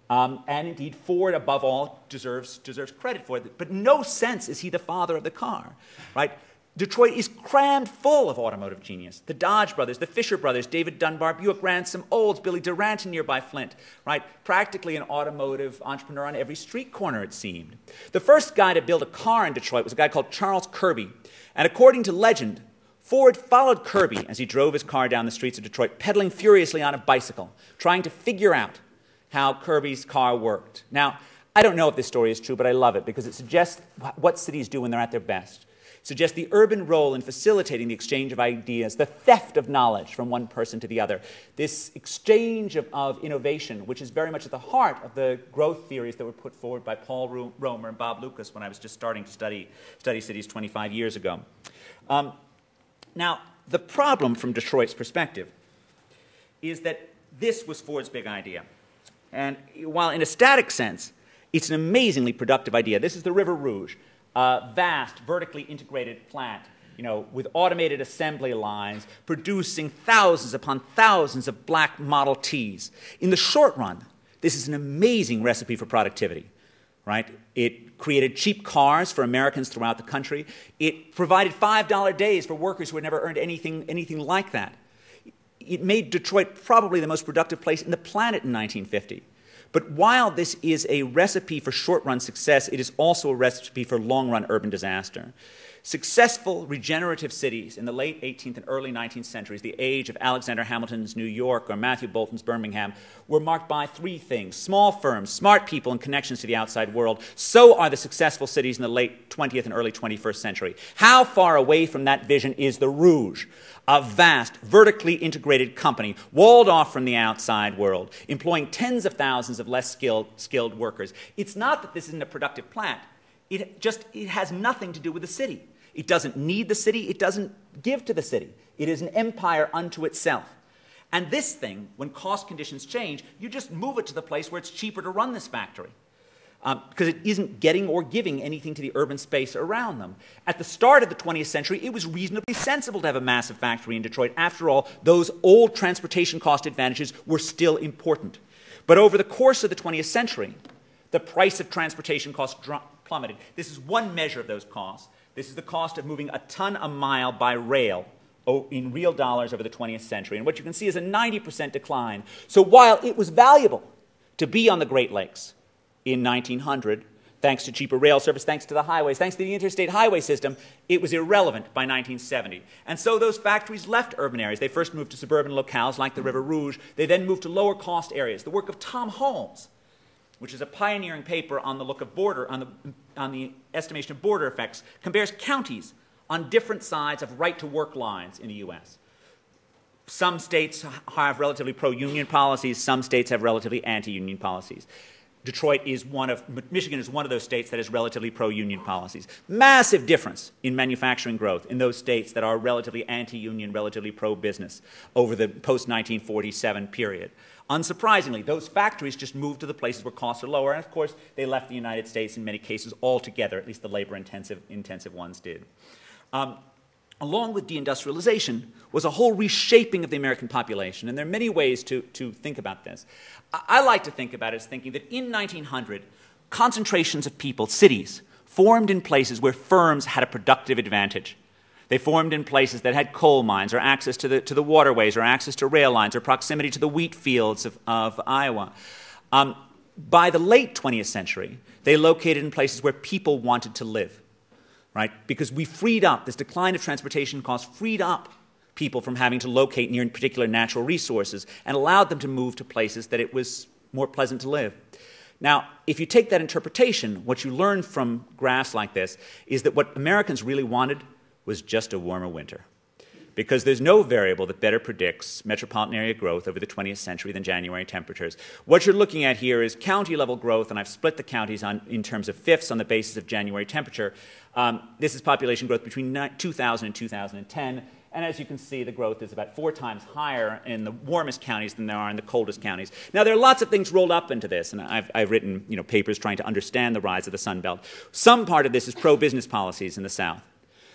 And indeed, Ford, above all, deserves credit for it. But in no sense is he the father of the car. Right? Detroit is crammed full of automotive genius. The Dodge brothers, the Fisher brothers, David Dunbar, Buick Ransom, Olds, Billy Durant in nearby Flint, right? Practically an automotive entrepreneur on every street corner, it seemed. The first guy to build a car in Detroit was a guy called Charles Kirby. And according to legend, Ford followed Kirby as he drove his car down the streets of Detroit, pedaling furiously on a bicycle, trying to figure out how Kirby's car worked. Now, I don't know if this story is true, but I love it because it suggests what cities do when they're at their best. It suggests the urban role in facilitating the exchange of ideas, the theft of knowledge from one person to the other, this exchange of innovation, which is very much at the heart of the growth theories that were put forward by Paul Romer and Bob Lucas when I was just starting to study cities 25 years ago. Now, the problem from Detroit's perspective is that this was Ford's big idea. And while in a static sense, it's an amazingly productive idea. This is the River Rouge, a vast, vertically integrated plant, with automated assembly lines, producing thousands upon thousands of black Model Ts. In the short run, this is an amazing recipe for productivity, right? It created cheap cars for Americans throughout the country. It provided $5 days for workers who had never earned anything like that. It made Detroit probably the most productive place in the planet in 1950. But while this is a recipe for short-run success, it is also a recipe for long-run urban disaster. Successful regenerative cities in the late 18th and early 19th centuries, the age of Alexander Hamilton's New York or Matthew Boulton's Birmingham, were marked by three things: small firms, smart people, and connections to the outside world. So are the successful cities in the late 20th and early 21st century. How far away from that vision is the Rouge? A vast, vertically integrated company, walled off from the outside world, employing tens of thousands of less skilled workers. It's not that this isn't a productive plant. It has nothing to do with the city. It doesn't need the city. It doesn't give to the city. It is an empire unto itself. And this thing, when cost conditions change, you just move it to the place where it's cheaper to run this factory. Because it isn't getting or giving anything to the urban space around them. At the start of the 20th century, it was reasonably sensible to have a massive factory in Detroit. After all, those old transportation cost advantages were still important. But over the course of the 20th century, the price of transportation costs plummeted. This is one measure of those costs. This is the cost of moving a ton a mile by rail in real dollars over the 20th century. And what you can see is a 90% decline. So while it was valuable to be on the Great Lakes in 1900, thanks to cheaper rail service, thanks to the highways, thanks to the interstate highway system, it was irrelevant by 1970. And so those factories left urban areas. They first moved to suburban locales like the River Rouge. They then moved to lower cost areas. The work of Tom Holmes, which is a pioneering paper on the look of on the estimation of border effects, compares counties on different sides of right-to-work lines in the U.S. Some states have relatively pro-union policies. Some states have relatively anti-union policies. Michigan is one of those states that has relatively pro-union policies. Massive difference in manufacturing growth in those states that are relatively anti-union, relatively pro-business over the post-1947 period. Unsurprisingly, those factories just moved to the places where costs are lower, and of course, they left the United States in many cases altogether, at least the labor-intensive ones did. Along with deindustrialization was a whole reshaping of the American population, and there are many ways to think about this. I like to think about it as thinking that in 1900, concentrations of people, cities, formed in places where firms had a productive advantage. They formed in places that had coal mines or access to the waterways or access to rail lines or proximity to the wheat fields of Iowa. By the late 20th century, they located in places where people wanted to live, right? Because we freed up, this decline of transportation costs freed up people from having to locate near particular natural resources and allowed them to move to places that it was more pleasant to live. Now, if you take that interpretation, what you learn from graphs like this is that what Americans really wanted was just a warmer winter. Because there's no variable that better predicts metropolitan area growth over the 20th century than January temperatures. What you're looking at here is county-level growth, and I've split the counties in terms of fifths on the basis of January temperature. This is population growth between 2000 and 2010. And as you can see, the growth is about 4 times higher in the warmest counties than there are in the coldest counties. Now, there are lots of things rolled up into this, and I've written papers trying to understand the rise of the Sun Belt. Some part of this is pro-business policies in the South.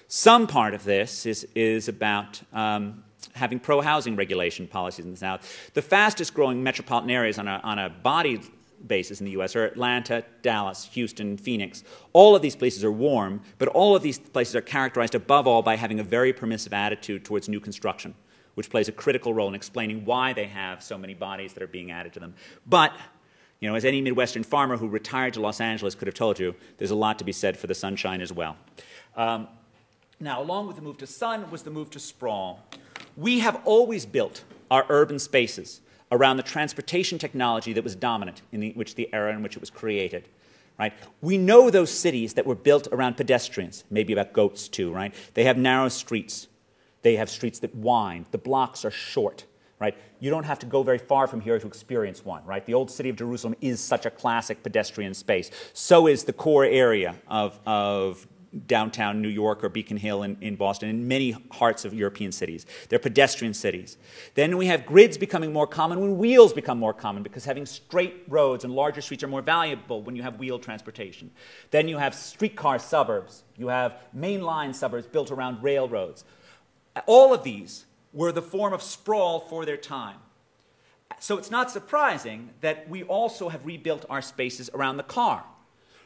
Some part of this is about having pro-housing regulation policies in the South. The fastest growing metropolitan areas on a body bases in the U.S. are Atlanta, Dallas, Houston, Phoenix. All of these places are warm, but all of these places are characterized above all by having a very permissive attitude towards new construction, which plays a critical role in explaining why they have so many bodies that are being added to them. But, you know, as any Midwestern farmer who retired to Los Angeles could have told you, there's a lot to be said for the sunshine as well. Now, along with the move to sun was the move to sprawl. We have always built our urban spaces around the transportation technology that was dominant in the era in which it was created. Right? We know those cities that were built around pedestrians, maybe about goats too, right? They have narrow streets. They have streets that wind. The blocks are short, right? You don't have to go very far from here to experience one, right? The old city of Jerusalem is such a classic pedestrian space. So is the core area of downtown New York or Beacon Hill in Boston, in many hearts of European cities. They're pedestrian cities. Then we have grids becoming more common when wheels become more common, because having straight roads and larger streets are more valuable when you have wheeled transportation. Then you have streetcar suburbs. You have mainline suburbs built around railroads. All of these were the form of sprawl for their time. So it's not surprising that we also have rebuilt our spaces around the car.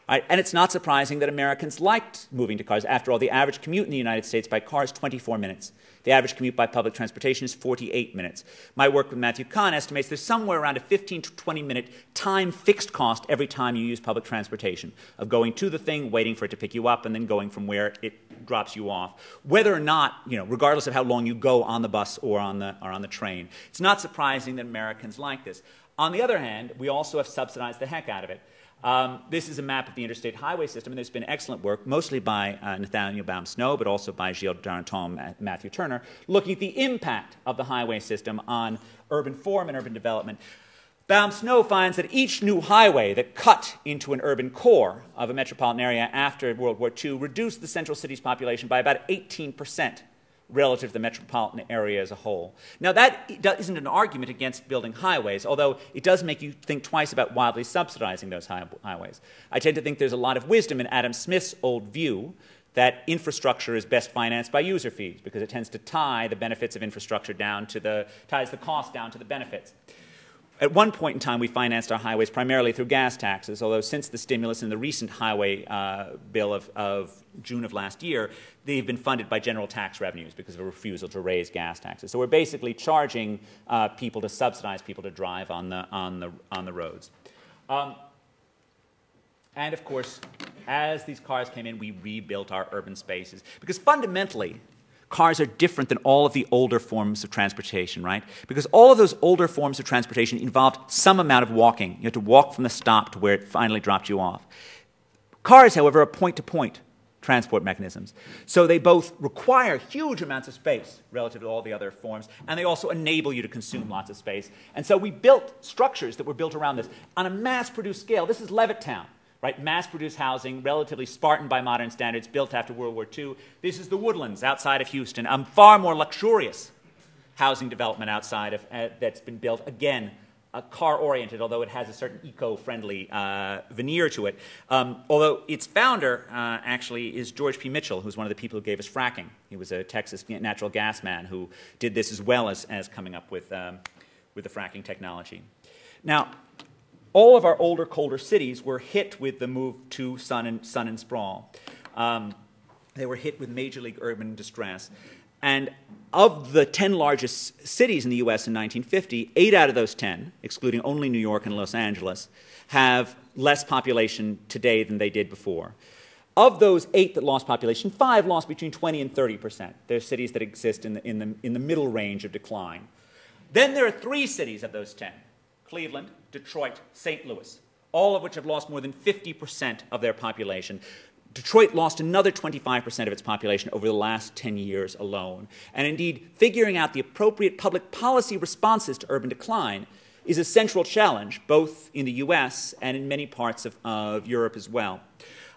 Right? And it's not surprising that Americans liked moving to cars. After all, the average commute in the United States by car is 24 minutes. The average commute by public transportation is 48 minutes. My work with Matthew Kahn estimates there's somewhere around a 15 to 20-minute time fixed cost every time you use public transportation, of going to the thing, waiting for it to pick you up, and then going from where it drops you off. Whether or not, you know, regardless of how long you go on the bus or on the train. It's not surprising that Americans like this. On the other hand, we also have subsidized the heck out of it. This is a map of the interstate highway system, and there's been excellent work, mostly by Nathaniel Baum-Snow, but also by Gilles Duranton and Matthew Turner, looking at the impact of the highway system on urban form and urban development. Baum-Snow finds that each new highway that cut into an urban core of a metropolitan area after World War II reduced the central city's population by about 18%. Relative to the metropolitan area as a whole. Now, that isn't an argument against building highways, although it does make you think twice about wildly subsidizing those highways. I tend to think there's a lot of wisdom in Adam Smith's old view that infrastructure is best financed by user fees, because it tends to tie the benefits of infrastructure ties the cost down to the benefits. At one point in time, we financed our highways primarily through gas taxes, although since the stimulus in the recent highway bill of June of last year, they've been funded by general tax revenues because of a refusal to raise gas taxes. So we're basically charging people to subsidize people to drive on the roads. And of course, as these cars came in, we rebuilt our urban spaces, because fundamentally, cars are different than all of the older forms of transportation, right? Because all of those older forms of transportation involved some amount of walking. You had to walk from the stop to where it finally dropped you off. Cars, however, are point-to-point transport mechanisms. So they both require huge amounts of space relative to all the other forms, and they also enable you to consume lots of space. And so we built structures that were built around this on a mass-produced scale. This is Levittown. Right, mass-produced housing, relatively Spartan by modern standards, built after World War II. This is the Woodlands outside of Houston, a far more luxurious housing development outside of that's been built, again, car-oriented, although it has a certain eco-friendly veneer to it. Although its founder actually is George P. Mitchell, who's one of the people who gave us fracking. He was a Texas natural gas man who did this as well as coming up with the fracking technology. Now, all of our older, colder cities were hit with the move to sun and sprawl. They were hit with major league urban distress. And of the 10 largest cities in the U.S. in 1950, 8 out of those 10, excluding only New York and Los Angeles, have less population today than they did before. Of those 8 that lost population, 5 lost between 20 and 30%. They're cities that exist in the middle range of decline. Then there are 3 cities of those 10. Cleveland, Detroit, St. Louis, all of which have lost more than 50% of their population. Detroit lost another 25% of its population over the last 10 years alone. And indeed, figuring out the appropriate public policy responses to urban decline is a central challenge, both in the U.S. and in many parts of Europe as well.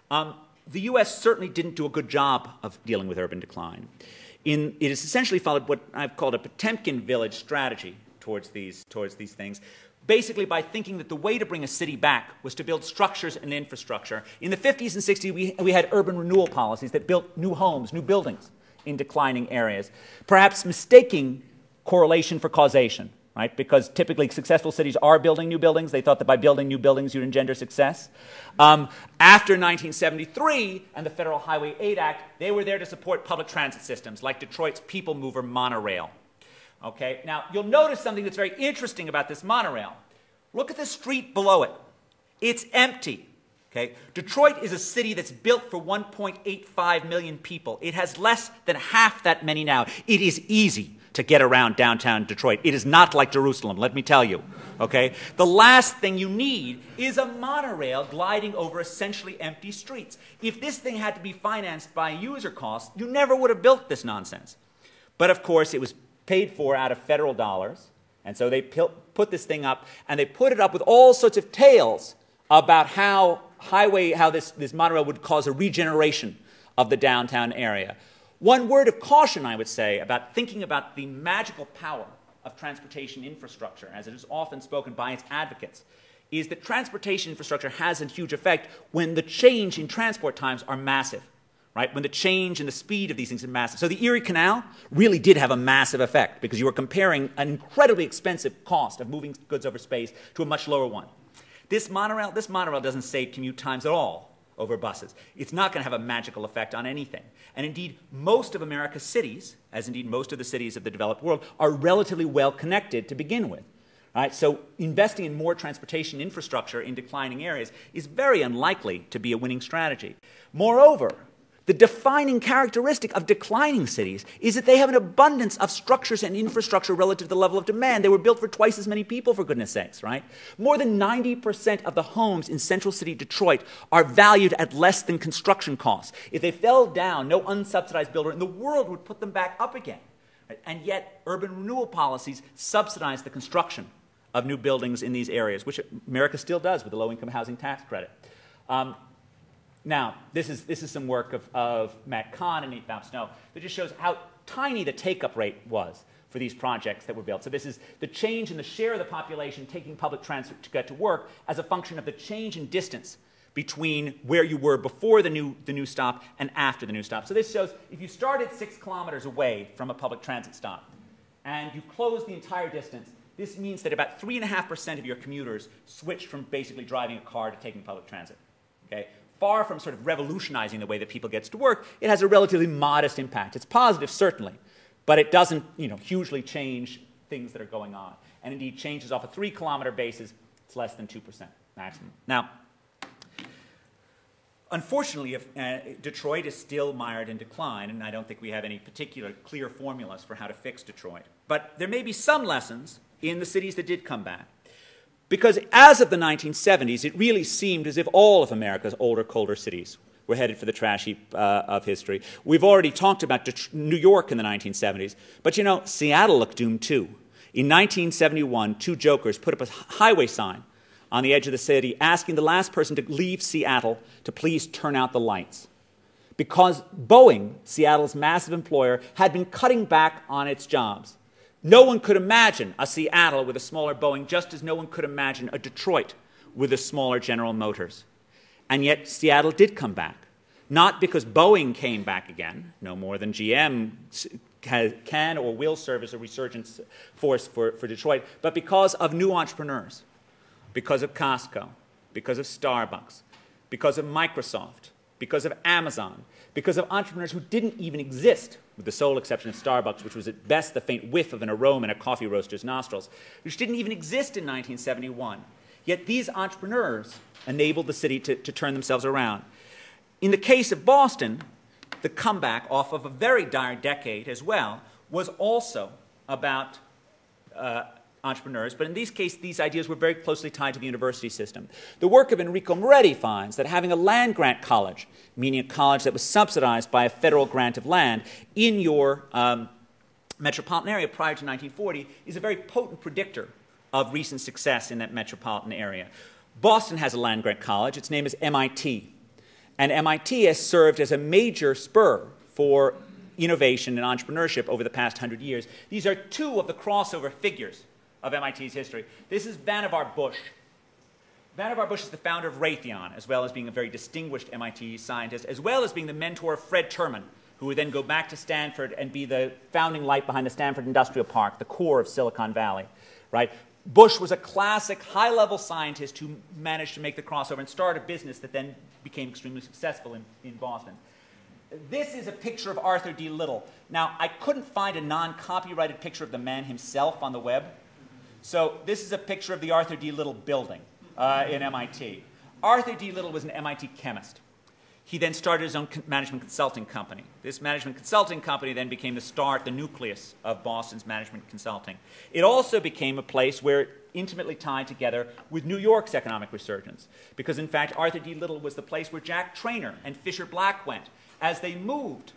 The U.S. certainly didn't do a good job of dealing with urban decline. It has essentially followed what I've called a Potemkin village strategy towards these things, basically by thinking that the way to bring a city back was to build structures and infrastructure. In the 50s and 60s, we had urban renewal policies that built new homes, new buildings in declining areas, perhaps mistaking correlation for causation. right? Because typically successful cities are building new buildings. They thought that by building new buildings you'd engender success. After 1973 and the Federal Highway Aid Act, they were there to support public transit systems like Detroit's People Mover monorail. Okay? Now, you'll notice something that's very interesting about this monorail. Look at the street below it. It's empty. Okay? Detroit is a city that's built for 1.85 million people. It has less than half that many now. It is easy to get around downtown Detroit. It is not like Jerusalem, let me tell you. Okay? The last thing you need is a monorail gliding over essentially empty streets. If this thing had to be financed by user costs, you never would have built this nonsense. But of course, it was paid for out of federal dollars, and so they put this thing up, and they put it up with all sorts of tales about how this monorail would cause a regeneration of the downtown area. One word of caution, I would say, about thinking about the magical power of transportation infrastructure, as it is often spoken by its advocates, is that transportation infrastructure has a huge effect when the change in transport times are massive, right? When the change in the speed of these things is massive. So the Erie Canal really did have a massive effect because you were comparing an incredibly expensive cost of moving goods over space to a much lower one. This monorail doesn't save commute times at all over buses. It's not going to have a magical effect on anything. And indeed, most of America's cities, as indeed most of the cities of the developed world, are relatively well connected to begin with. Right? So investing in more transportation infrastructure in declining areas is very unlikely to be a winning strategy. Moreover, the defining characteristic of declining cities is that they have an abundance of structures and infrastructure relative to the level of demand. They were built for twice as many people, for goodness sakes, right? More than 90% of the homes in central city Detroit are valued at less than construction costs. If they fell down, no unsubsidized builder in the world would put them back up again. Right? And yet, urban renewal policies subsidize the construction of new buildings in these areas, which America still does with the low-income housing tax credit. Now, this is some work of Matt Kahn and Nate Snow that just shows how tiny the take-up rate was for these projects that were built. So this is the change in the share of the population taking public transit to get to work as a function of the change in distance between where you were before the new stop and after the new stop. So this shows if you started 6 kilometers away from a public transit stop and you close the entire distance, this means that about 3.5% of your commuters switched from basically driving a car to taking public transit. Okay? Far from sort of revolutionizing the way that people get to work, it has a relatively modest impact. It's positive, certainly, but it doesn't hugely change things that are going on. And indeed, changes off a 3-kilometer basis, it's less than 2% maximum. Now, unfortunately, Detroit is still mired in decline, and I don't think we have any particular clear formulas for how to fix Detroit. But there may be some lessons in the cities that did come back. Because as of the 1970s, it really seemed as if all of America's older, colder cities were headed for the trash heap of history. We've already talked about New York in the 1970s, but Seattle looked doomed too. In 1971, 2 jokers put up a highway sign on the edge of the city asking the last person to leave Seattle to please turn out the lights. Because Boeing, Seattle's massive employer, had been cutting back on its jobs. No one could imagine a Seattle with a smaller Boeing, just as no one could imagine a Detroit with a smaller General Motors. And yet Seattle did come back. Not because Boeing came back again, no more than GM can or will serve as a resurgence force for Detroit, but because of new entrepreneurs, because of Costco, because of Starbucks, because of Microsoft, because of Amazon, because of entrepreneurs who didn't even exist, with the sole exception of Starbucks, which was at best the faint whiff of an aroma in a coffee roaster's nostrils, which didn't even exist in 1971. Yet these entrepreneurs enabled the city to turn themselves around. In the case of Boston, the comeback off of a very dire decade as well was also about entrepreneurs, but in this case, these ideas were very closely tied to the university system. The work of Enrico Moretti finds that having a land grant college, meaning a college that was subsidized by a federal grant of land in your metropolitan area prior to 1940, is a very potent predictor of recent success in that metropolitan area. Boston has a land grant college. Its name is MIT. And MIT has served as a major spur for innovation and entrepreneurship over the past 100 years. These are 2 of the crossover figures of MIT's history. This is Vannevar Bush. Vannevar Bush is the founder of Raytheon, as well as being a very distinguished MIT scientist, as well as being the mentor of Fred Terman, who would then go back to Stanford and be the founding light behind the Stanford Industrial Park, the core of Silicon Valley. right? Bush was a classic high-level scientist who managed to make the crossover and start a business that then became extremely successful in Boston. This is a picture of Arthur D. Little. Now, I couldn't find a non-copyrighted picture of the man himself on the web. So this is a picture of the Arthur D. Little building in MIT. Arthur D. Little was an MIT chemist. He then started his own management consulting company. This management consulting company then became the nucleus of Boston's management consulting. It also became a place where intimately tied together with New York's economic resurgence. Because in fact, Arthur D. Little was the place where Jack Traynor and Fisher Black went as they moved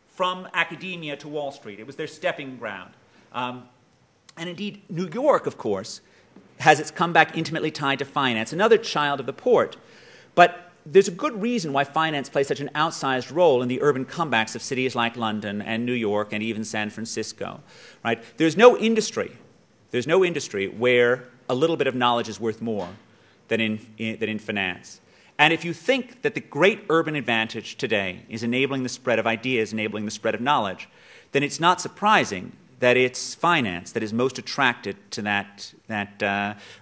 from academia to Wall Street. It was their stepping ground. And indeed, New York, of course, has its comeback intimately tied to finance, another child of the port. But there's a good reason why finance plays such an outsized role in the urban comebacks of cities like London and New York and even San Francisco, right? There's no industry where a little bit of knowledge is worth more than in finance. And if you think that the great urban advantage today is enabling the spread of ideas, enabling the spread of knowledge, then it's not surprising that it's finance that is most attracted to that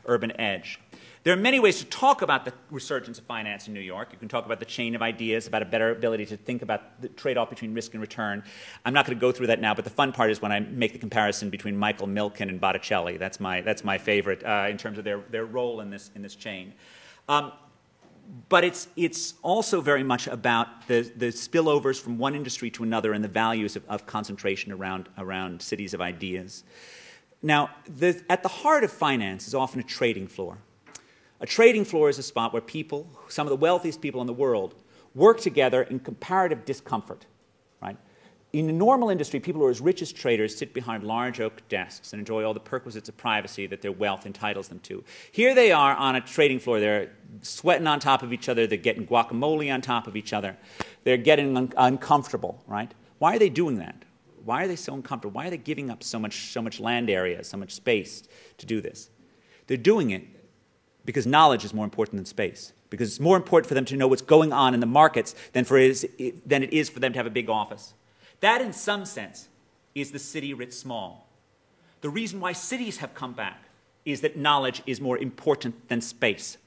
urban edge. There are many ways to talk about the resurgence of finance in New York. You can talk about the chain of ideas, about a better ability to think about the trade-off between risk and return. I'm not going to go through that now, but the fun part is when I make the comparison between Michael Milken and Botticelli. That's my favorite in terms of their role in this chain. But it's also very much about the spillovers from one industry to another and the values of concentration around cities of ideas. Now, at the heart of finance is often a trading floor. A trading floor is a spot where people, some of the wealthiest people in the world, work together in comparative discomfort, right? In a normal industry, people who are as rich as traders sit behind large oak desks and enjoy all the perquisites of privacy that their wealth entitles them to. Here they are on a trading floor. They're sweating on top of each other. They're getting guacamole on top of each other. They're getting uncomfortable, right? Why are they doing that? Why are they so uncomfortable? Why are they giving up so much land area, so much space to do this? They're doing it because knowledge is more important than space. Because it's more important for them to know what's going on in the markets than it is for them to have a big office. That, in some sense, is the city writ small. The reason why cities have come back is that knowledge is more important than space.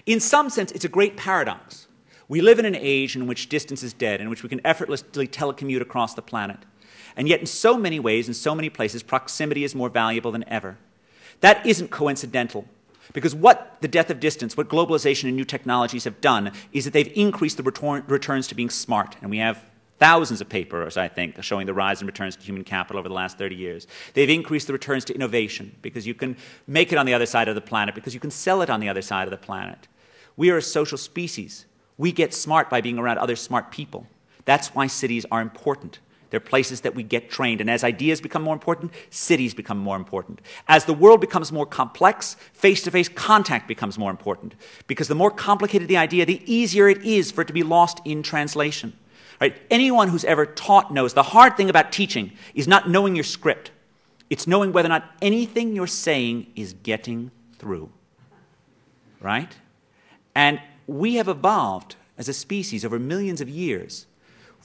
In some sense, it's a great paradox. We live in an age in which distance is dead, in which we can effortlessly telecommute across the planet. And yet, in so many ways, in so many places, proximity is more valuable than ever. That isn't coincidental. Because what the death of distance, what globalization and new technologies have done is that they've increased the returns to being smart. And we have thousands of papers, I think, showing the rise in returns to human capital over the last 30 years. They've increased the returns to innovation because you can make it on the other side of the planet, because you can sell it on the other side of the planet. We are a social species. We get smart by being around other smart people. That's why cities are important. They're places that we get trained. And as ideas become more important, cities become more important. As the world becomes more complex, face-to-face contact becomes more important. Because the more complicated the idea, the easier it is for it to be lost in translation. Right? Anyone who's ever taught knows the hard thing about teaching is not knowing your script. It's knowing whether or not anything you're saying is getting through. Right? And we have evolved as a species over millions of years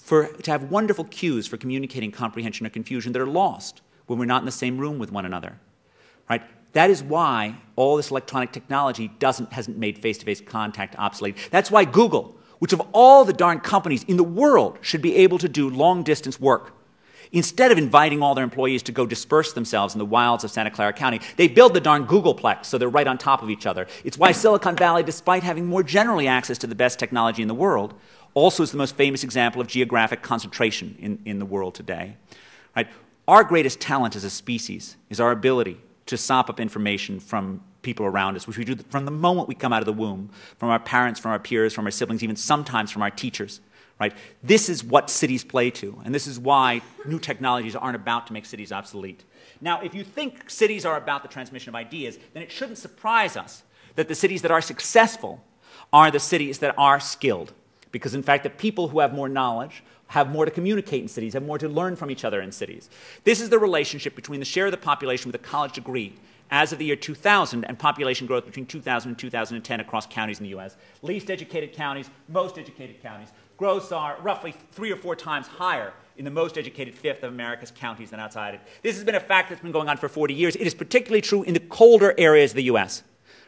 to have wonderful cues for communicating comprehension or confusion that are lost when we're not in the same room with one another. Right? That is why all this electronic technology hasn't made face-to-face contact obsolete. That's why Google, which of all the darn companies in the world should be able to do long-distance work, instead of inviting all their employees to go disperse themselves in the wilds of Santa Clara County, they build the darn Googleplex so they're right on top of each other. It's why Silicon Valley, despite having more generally access to the best technology in the world, also is the most famous example of geographic concentration in the world today. Right? Our greatest talent as a species is our ability to sop up information from people around us, which we do from the moment we come out of the womb, from our parents, from our peers, from our siblings, even sometimes from our teachers. Right? This is what cities play to, and this is why new technologies aren't about to make cities obsolete. Now, if you think cities are about the transmission of ideas, then it shouldn't surprise us that the cities that are successful are the cities that are skilled. Because, in fact, the people who have more knowledge have more to communicate in cities, have more to learn from each other in cities. This is the relationship between the share of the population with a college degree as of the year 2000 and population growth between 2000 and 2010 across counties in the U.S. Least educated counties, most educated counties. growths are roughly 3 or 4 times higher in the most educated fifth of America's counties than outside it. This has been a fact that's been going on for 40 years. It is particularly true in the colder areas of the U.S.,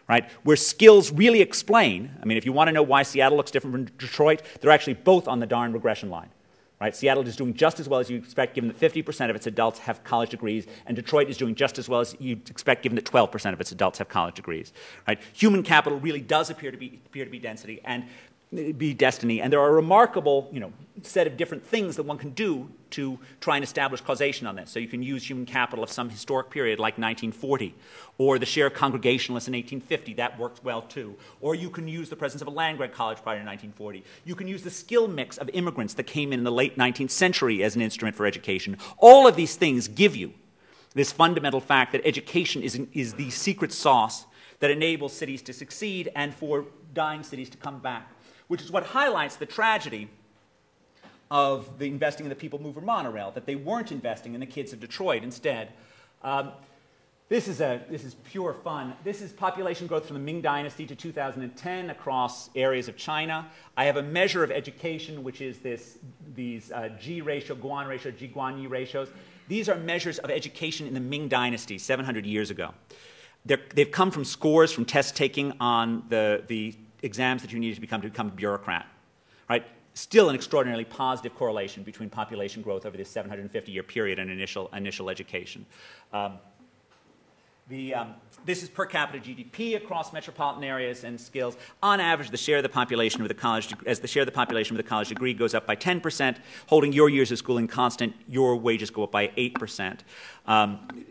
right, where skills really explain. I mean, if you want to know why Seattle looks different from Detroit, they're actually both on the darn regression line. Right? Seattle is doing just as well as you expect, given that 50% of its adults have college degrees, and Detroit is doing just as well as you'd expect, given that 12% of its adults have college degrees. Right? Human capital really does appear to be density and be destiny, and there are a remarkable, set of different things that one can do to try and establish causation on this. So you can use human capital of some historic period like 1940, or the share of Congregationalists in 1850. That works well too. Or you can use the presence of a land-grant college prior to 1940. You can use the skill mix of immigrants that came in the late 19th century as an instrument for education. All of these things give you this fundamental fact that education is the secret sauce that enables cities to succeed and for dying cities to come back, which is what highlights the tragedy of the investing in the People Mover monorail, that they weren't investing in the kids of Detroit instead. This is pure fun. This is population growth from the Ming Dynasty to 2010 across areas of China. I have a measure of education, which is these G ratio, Guan ratio, G Guan Yi ratios. These are measures of education in the Ming Dynasty 700 years ago. They've come from scores from test taking on the exams that you need to become a bureaucrat, right? Still an extraordinarily positive correlation between population growth over this 750-year period and initial education. This is per capita GDP across metropolitan areas and skills. On average, the share of the population with a college degree goes up by 10%, holding your years of schooling constant, your wages go up by 8%.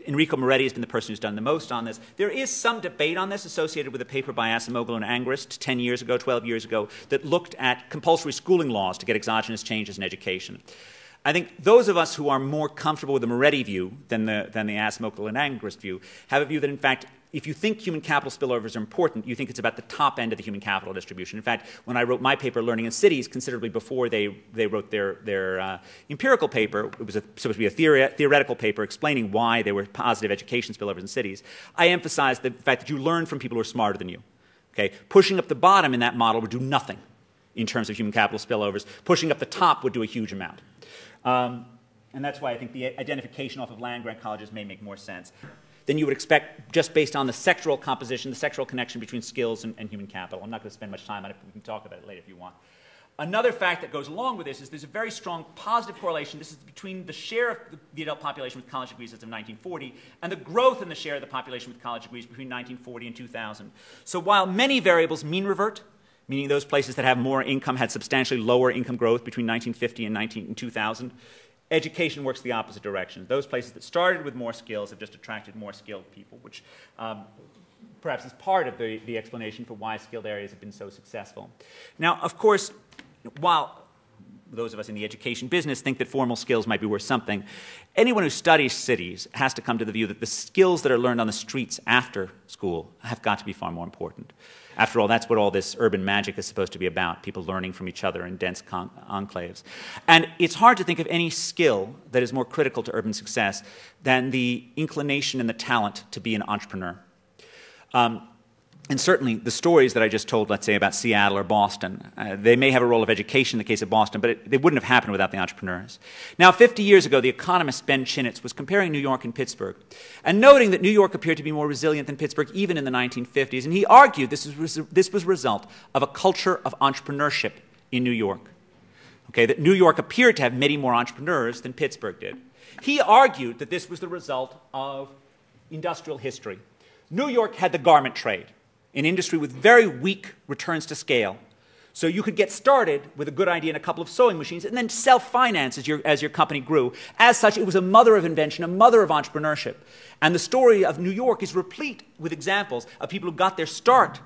Enrico Moretti has been the person who's done the most on this. There is some debate on this associated with a paper by Acemoglu and Angrist 10 years ago, 12 years ago, that looked at compulsory schooling laws to get exogenous changes in education. I think those of us who are more comfortable with the Moretti view than the Acemoglu and Angrist view have a view that, in fact, if you think human capital spillovers are important, you think it's about the top end of the human capital distribution. In fact, when I wrote my paper, Learning in Cities, considerably before they wrote their empirical paper, it was supposed to be a theoretical paper explaining why there were positive education spillovers in cities, I emphasized the fact that you learn from people who are smarter than you. Okay? Pushing up the bottom in that model would do nothing in terms of human capital spillovers. Pushing up the top would do a huge amount. And that's why I think the identification off of land-grant colleges may make more sense than you would expect just based on the sectoral composition, the sectoral connection between skills and human capital. I'm not going to spend much time on it, but we can talk about it later if you want. Another fact that goes along with this is there's a very strong positive correlation. This is between the share of the adult population with college degrees as of 1940 and the growth in the share of the population with college degrees between 1940 and 2000. So while many variables mean revert, meaning those places that have more income had substantially lower income growth between 1950 and 2000. Education works the opposite direction. Those places that started with more skills have just attracted more skilled people, which perhaps is part of the explanation for why skilled areas have been so successful. Now, of course, while those of us in the education business think that formal skills might be worth something, anyone who studies cities has to come to the view that the skills that are learned on the streets after school have got to be far more important. After all, that's what all this urban magic is supposed to be about, people learning from each other in dense enclaves. And it's hard to think of any skill that is more critical to urban success than the inclination and the talent to be an entrepreneur. And certainly the stories that I just told, let's say, about Seattle or Boston, they may have a role of education in the case of Boston, but they wouldn't have happened without the entrepreneurs. Now, 50 years ago, the economist Ben Chinitz was comparing New York and Pittsburgh and noting that New York appeared to be more resilient than Pittsburgh even in the 1950s. And he argued this was a result of a culture of entrepreneurship in New York. Okay, that New York appeared to have many more entrepreneurs than Pittsburgh did. He argued that this was the result of industrial history. New York had the garment trade, an industry with very weak returns to scale. So you could get started with a good idea and a couple of sewing machines and then self-finance as your company grew. As such, it was a mother of invention, a mother of entrepreneurship. And the story of New York is replete with examples of people who got their start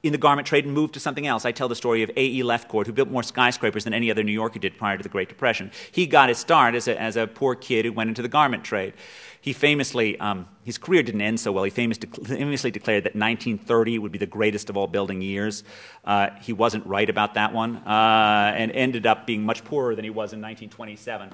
in the garment trade and moved to something else. I tell the story of A.E. Lefcourt, who built more skyscrapers than any other New Yorker did prior to the Great Depression. He got his start as a poor kid who went into the garment trade. He famously, his career didn't end so well. He famously declared that 1930 would be the greatest of all building years. He wasn't right about that one and ended up being much poorer than he was in 1927.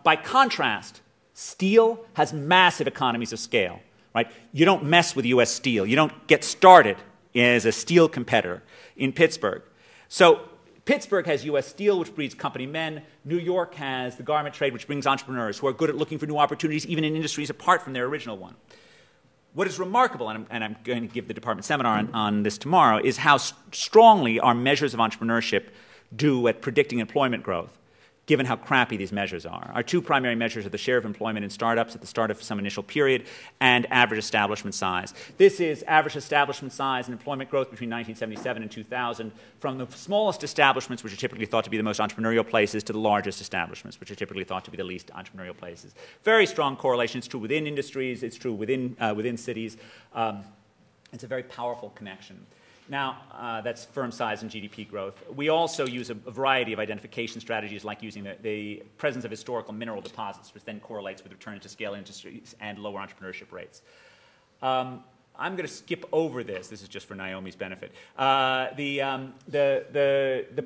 By contrast, steel has massive economies of scale. Right? You don't mess with U.S. Steel. You don't get started as a steel competitor in Pittsburgh. So Pittsburgh has U.S. Steel, which breeds company men. New York has the garment trade, which brings entrepreneurs who are good at looking for new opportunities, even in industries apart from their original one. What is remarkable, and I'm going to give the department seminar on this tomorrow, is how strongly our measures of entrepreneurship do at predicting employment growth, given how crappy these measures are. Our two primary measures are the share of employment in startups at the start of some initial period and average establishment size. This is average establishment size and employment growth between 1977 and 2000 from the smallest establishments, which are typically thought to be the most entrepreneurial places, to the largest establishments, which are typically thought to be the least entrepreneurial places. Very strong correlation. It's true within industries. It's true within cities. It's a very powerful connection. Now, that's firm size and GDP growth. We also use a variety of identification strategies, like using the presence of historical mineral deposits, which then correlates with return to scale industries and lower entrepreneurship rates. I'm going to skip over this. This is just for Naomi's benefit. The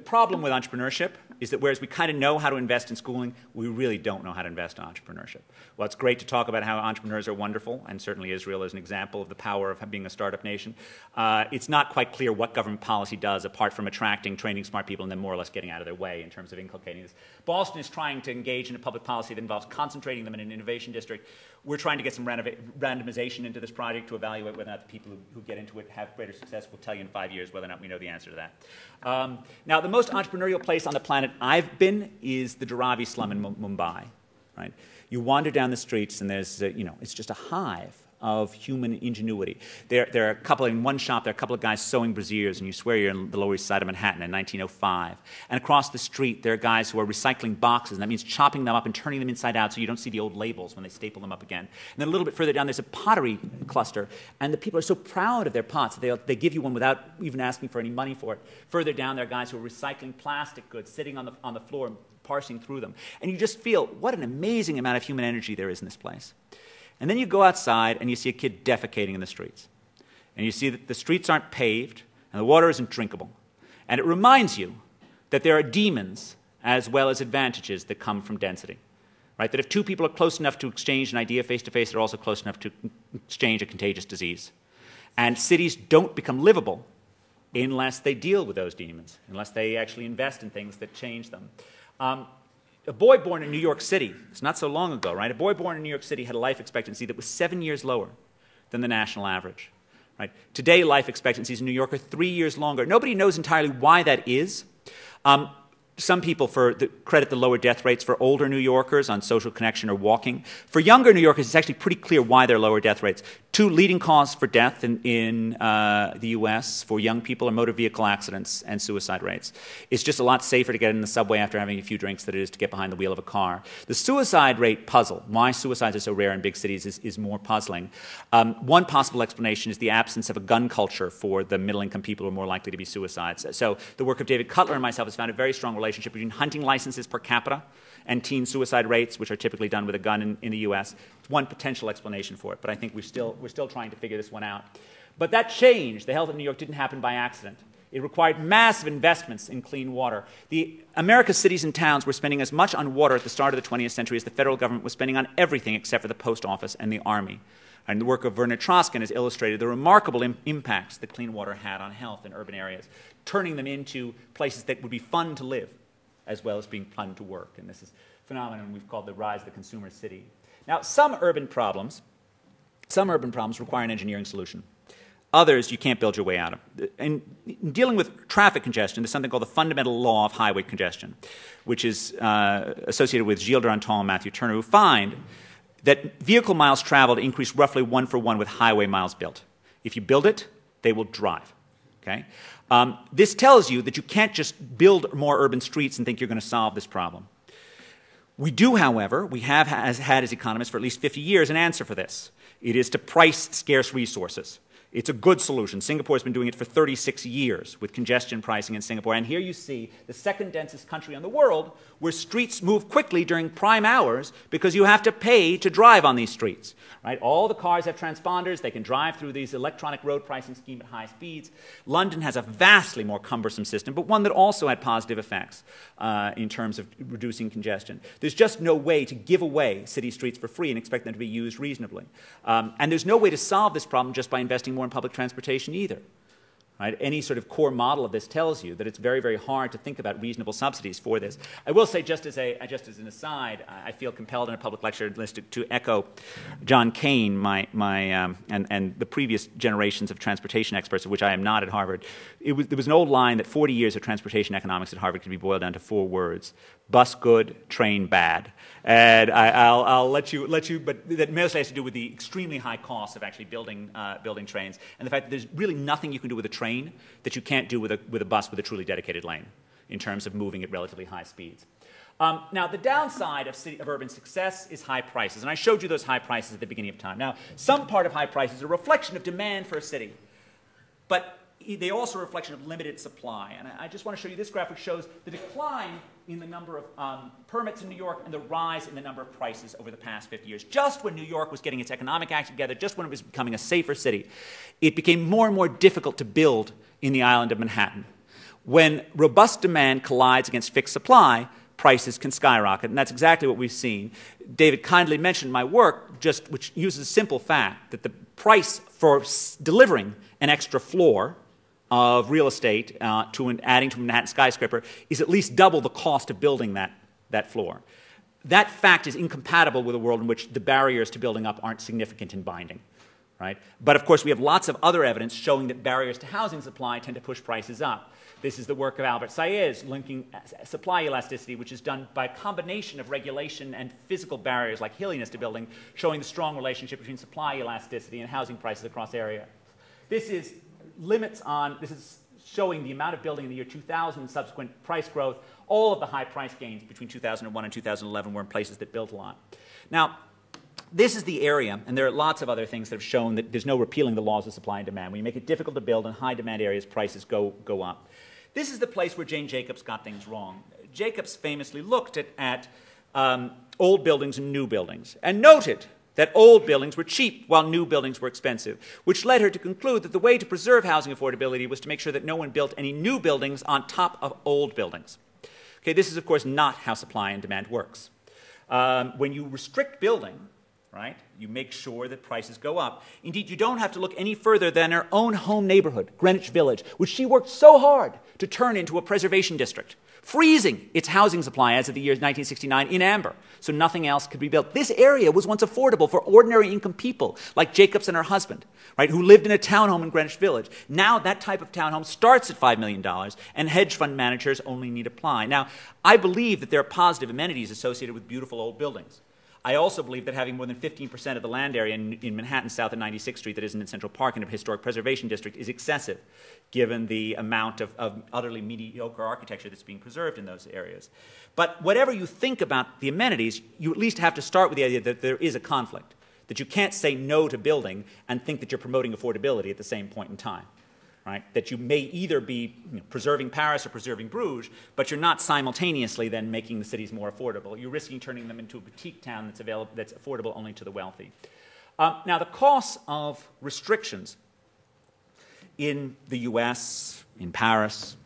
problem with entrepreneurship is that whereas we kind of know how to invest in schooling, we really don't know how to invest in entrepreneurship. Well, it's great to talk about how entrepreneurs are wonderful, and certainly Israel is an example of the power of being a startup nation. It's not quite clear what government policy does apart from attracting, training smart people, and then more or less getting out of their way in terms of inculcating this. Boston is trying to engage in a public policy that involves concentrating them in an innovation district. We're trying to get some randomization into this project to evaluate whether or not the people who get into it have greater success. We'll tell you in 5 years whether or not we know the answer to that. Now, the most entrepreneurial place on the planet I've been is the Dharavi slum in Mumbai. Right? You wander down the streets, and there's, it's just a hive of human ingenuity. There are a couple, in one shop, there are a couple of guys sewing brassieres, and you swear you're in the Lower East Side of Manhattan in 1905. And across the street, there are guys who are recycling boxes, and that means chopping them up and turning them inside out so you don't see the old labels when they staple them up again. And then a little bit further down, there's a pottery cluster, and the people are so proud of their pots that they give you one without even asking for any money for it. Further down, there are guys who are recycling plastic goods, sitting on the floor and parsing through them. And you just feel what an amazing amount of human energy there is in this place. And then you go outside and you see a kid defecating in the streets. And you see that the streets aren't paved and the water isn't drinkable. And it reminds you that there are demons as well as advantages that come from density. Right? That if two people are close enough to exchange an idea face-to-face, they're also close enough to exchange a contagious disease. And cities don't become livable unless they deal with those demons, unless they actually invest in things that change them. A boy born in New York City, it's not so long ago, right? A boy born in New York City had a life expectancy that was 7 years lower than the national average. Right? Today, life expectancies in New York are 3 years longer. Nobody knows entirely why that is. Some people credit the lower death rates for older New Yorkers on social connection or walking. For younger New Yorkers, it's actually pretty clear why there are lower death rates. Two leading causes for death in the U.S. for young people are motor vehicle accidents and suicide rates. It's just a lot safer to get in the subway after having a few drinks than it is to get behind the wheel of a car. The suicide rate puzzle, why suicides are so rare in big cities, is more puzzling. One possible explanation is the absence of a gun culture for the middle-income people who are more likely to be suicides. So the work of David Cutler and myself has found a very strong relationship between hunting licenses per capita and teen suicide rates, which are typically done with a gun in the U.S. It's one potential explanation for it, but I think we're still trying to figure this one out. But that change, the health of New York, didn't happen by accident. It required massive investments in clean water. America's cities and towns were spending as much on water at the start of the 20th century as the federal government was spending on everything except for the post office and the army. And the work of Werner Troskin has illustrated the remarkable impacts that clean water had on health in urban areas, turning them into places that would be fun to live, as well as being fun to work. And this is a phenomenon we've called the rise of the consumer city. Now, some urban problems require an engineering solution. Others you can't build your way out of. In dealing with traffic congestion, there's something called the fundamental law of highway congestion, which is associated with Gilles Duranton and Matthew Turner, who find that vehicle miles traveled increase roughly 1-for-1 with highway miles built. If you build it, they will drive. Okay? This tells you that you can't just build more urban streets and think you're going to solve this problem. We do, however, we have had as economists for at least 50 years an answer for this. It is to price scarce resources. It's a good solution. Singapore has been doing it for 36 years with congestion pricing in Singapore. And here you see the second densest country in the world where streets move quickly during prime hours because you have to pay to drive on these streets. Right? All the cars have transponders. They can drive through these electronic road pricing scheme at high speeds. London has a vastly more cumbersome system, but one that also had positive effects in terms of reducing congestion. There's just no way to give away city streets for free and expect them to be used reasonably. And there's no way to solve this problem just by investing more in public transportation either. Right? Any sort of core model of this tells you that it's very, very hard to think about reasonable subsidies for this. I will say, just as an aside, I feel compelled in a public lecture to echo John Kane, and the previous generations of transportation experts, of which I am not at Harvard. There was an old line that 40 years of transportation economics at Harvard could be boiled down to 4 words: bus good, train bad. And I'll let you, but that mostly has to do with the extremely high cost of actually building trains, and the fact that there's really nothing you can do with a train that you can't do with a bus with a truly dedicated lane in terms of moving at relatively high speeds. Now, the downside of urban success is high prices, and I showed you those high prices at the beginning of time. Now, some part of high prices are a reflection of demand for a city, but they also are a reflection of limited supply. And I just want to show you this graph, which shows the decline in the number of permits in New York and the rise in the number of prices over the past 50 years. Just when New York was getting its economic act together, just when it was becoming a safer city, it became more and more difficult to build in the island of Manhattan. When robust demand collides against fixed supply, prices can skyrocket, and that's exactly what we've seen. David kindly mentioned my work, which uses a simple fact that the price for delivering an extra floor of real estate adding to a Manhattan skyscraper is at least double the cost of building that floor. That fact is incompatible with a world in which the barriers to building up aren't significant and binding. Right? But of course, we have lots of other evidence showing that barriers to housing supply tend to push prices up. This is the work of Albert Saez linking supply elasticity, which is done by a combination of regulation and physical barriers like hilliness to building, showing the strong relationship between supply elasticity and housing prices across area. This is showing the amount of building in the year 2000 and subsequent price growth. All of the high price gains between 2001 and 2011 were in places that built a lot. Now, this is the area, and there are lots of other things that have shown that there's no repealing the laws of supply and demand. When you make it difficult to build in high demand areas, prices go up. This is the place where Jane Jacobs got things wrong. Jacobs famously looked at old buildings and new buildings and noted that old buildings were cheap while new buildings were expensive, which led her to conclude that the way to preserve housing affordability was to make sure that no one built any new buildings on top of old buildings. Okay, this is, of course, not how supply and demand works. When you restrict building, right, you make sure that prices go up. Indeed, you don't have to look any further than her own home neighborhood, Greenwich Village, which she worked so hard to turn into a preservation district, freezing its housing supply as of the year 1969 in amber, so nothing else could be built. This area was once affordable for ordinary income people, like Jacobs and her husband, right, who lived in a townhome in Greenwich Village. Now that type of townhome starts at $5 million, and hedge fund managers only need apply. Now, I believe that there are positive amenities associated with beautiful old buildings. I also believe that having more than 15% of the land area in Manhattan south of 96th Street that isn't in Central Park in a historic preservation district is excessive, given the amount of utterly mediocre architecture that's being preserved in those areas. But whatever you think about the amenities, you at least have to start with the idea that there is a conflict, that you can't say no to building and think that you're promoting affordability at the same point in time. Right? That you may either be preserving Paris or preserving Bruges, but you're not simultaneously then making the cities more affordable. You're risking turning them into a boutique town that's affordable only to the wealthy. Now, the costs of restrictions in the US, in Paris,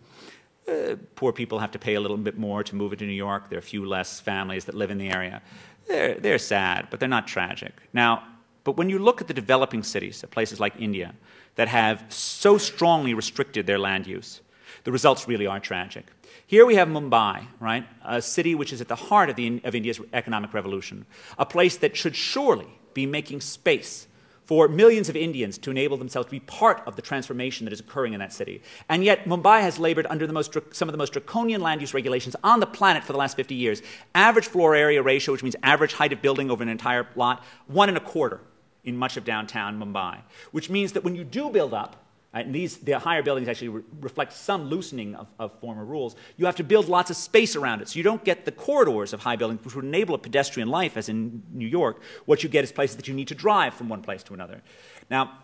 poor people have to pay a little bit more to move into New York. There are a few less families that live in the area. They're sad, but they're not tragic. Now, but when you look at the developing cities, places like India, that have so strongly restricted their land use, the results really are tragic. Here we have Mumbai, right? A city which is at the heart of India's economic revolution, a place that should surely be making space for millions of Indians to enable themselves to be part of the transformation that is occurring in that city. And yet Mumbai has labored under some of the most draconian land use regulations on the planet for the last 50 years. Average floor area ratio, which means average height of building over an entire lot, 1.25 in much of downtown Mumbai, which means that when you do build up, and the higher buildings actually reflect some loosening of former rules, you have to build lots of space around it. So you don't get the corridors of high buildings, which would enable a pedestrian life, as in New York. What you get is places that you need to drive from one place to another. Now,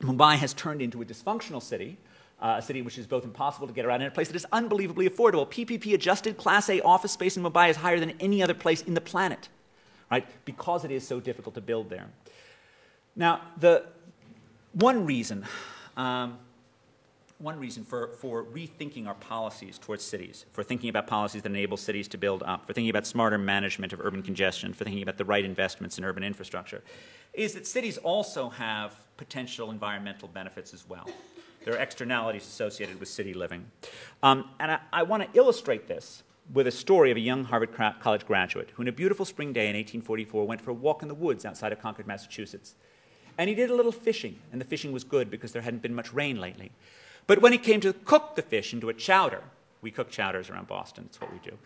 Mumbai has turned into a dysfunctional city, a city which is both impossible to get around and a place that is unbelievably affordable. PPP-adjusted Class A office space in Mumbai is higher than any other place in the planet, right? Because it is so difficult to build there. Now, the one reason for rethinking our policies towards cities, for thinking about policies that enable cities to build up, for thinking about smarter management of urban congestion, for thinking about the right investments in urban infrastructure, is that cities also have potential environmental benefits as well. There are externalities associated with city living. And I want to illustrate this with a story of a young Harvard College graduate who, in a beautiful spring day in 1844, went for a walk in the woods outside of Concord, Massachusetts. And he did a little fishing, and the fishing was good because there hadn't been much rain lately. But when he came to cook the fish into a chowder, we cook chowders around Boston, that's what we do,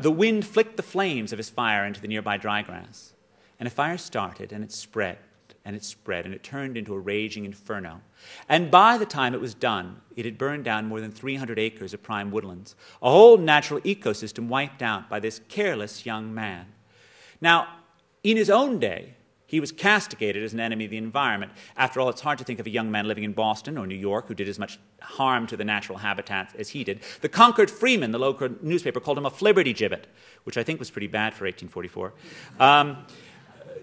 the wind flicked the flames of his fire into the nearby dry grass. And a fire started, and it spread, and it spread, and it turned into a raging inferno. And by the time it was done, it had burned down more than 300 acres of prime woodlands, a whole natural ecosystem wiped out by this careless young man. Now, in his own day, he was castigated as an enemy of the environment. After all, it's hard to think of a young man living in Boston or New York who did as much harm to the natural habitat as he did. The Concord Freeman, the local newspaper, called him a flibberty gibbet, which I think was pretty bad for 1844.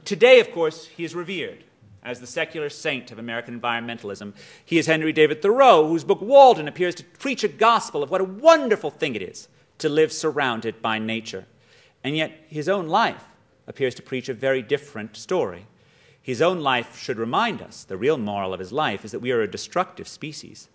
Today, of course, he is revered as the secular saint of American environmentalism. He is Henry David Thoreau, whose book Walden appears to preach a gospel of what a wonderful thing it is to live surrounded by nature. And yet his own life appears to preach a very different story. His own life should remind us, the real moral of his life is that we are a destructive species.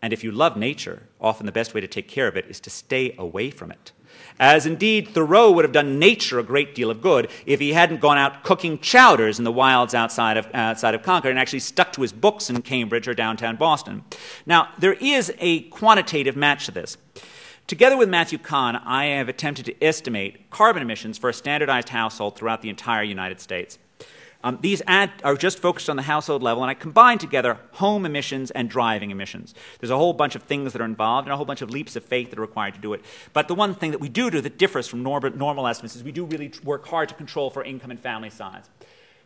And if you love nature, often the best way to take care of it is to stay away from it. As indeed Thoreau would have done nature a great deal of good if he hadn't gone out cooking chowders in the wilds outside of Concord and actually stuck to his books in Cambridge or downtown Boston. Now, there is a quantitative match to this. Together with Matthew Kahn, I have attempted to estimate carbon emissions for a standardized household throughout the entire United States. These are just focused on the household level, and I combine together home emissions and driving emissions. There's a whole bunch of things that are involved and a whole bunch of leaps of faith that are required to do it. But the one thing that we do that differs from normal estimates is we do really work hard to control for income and family size.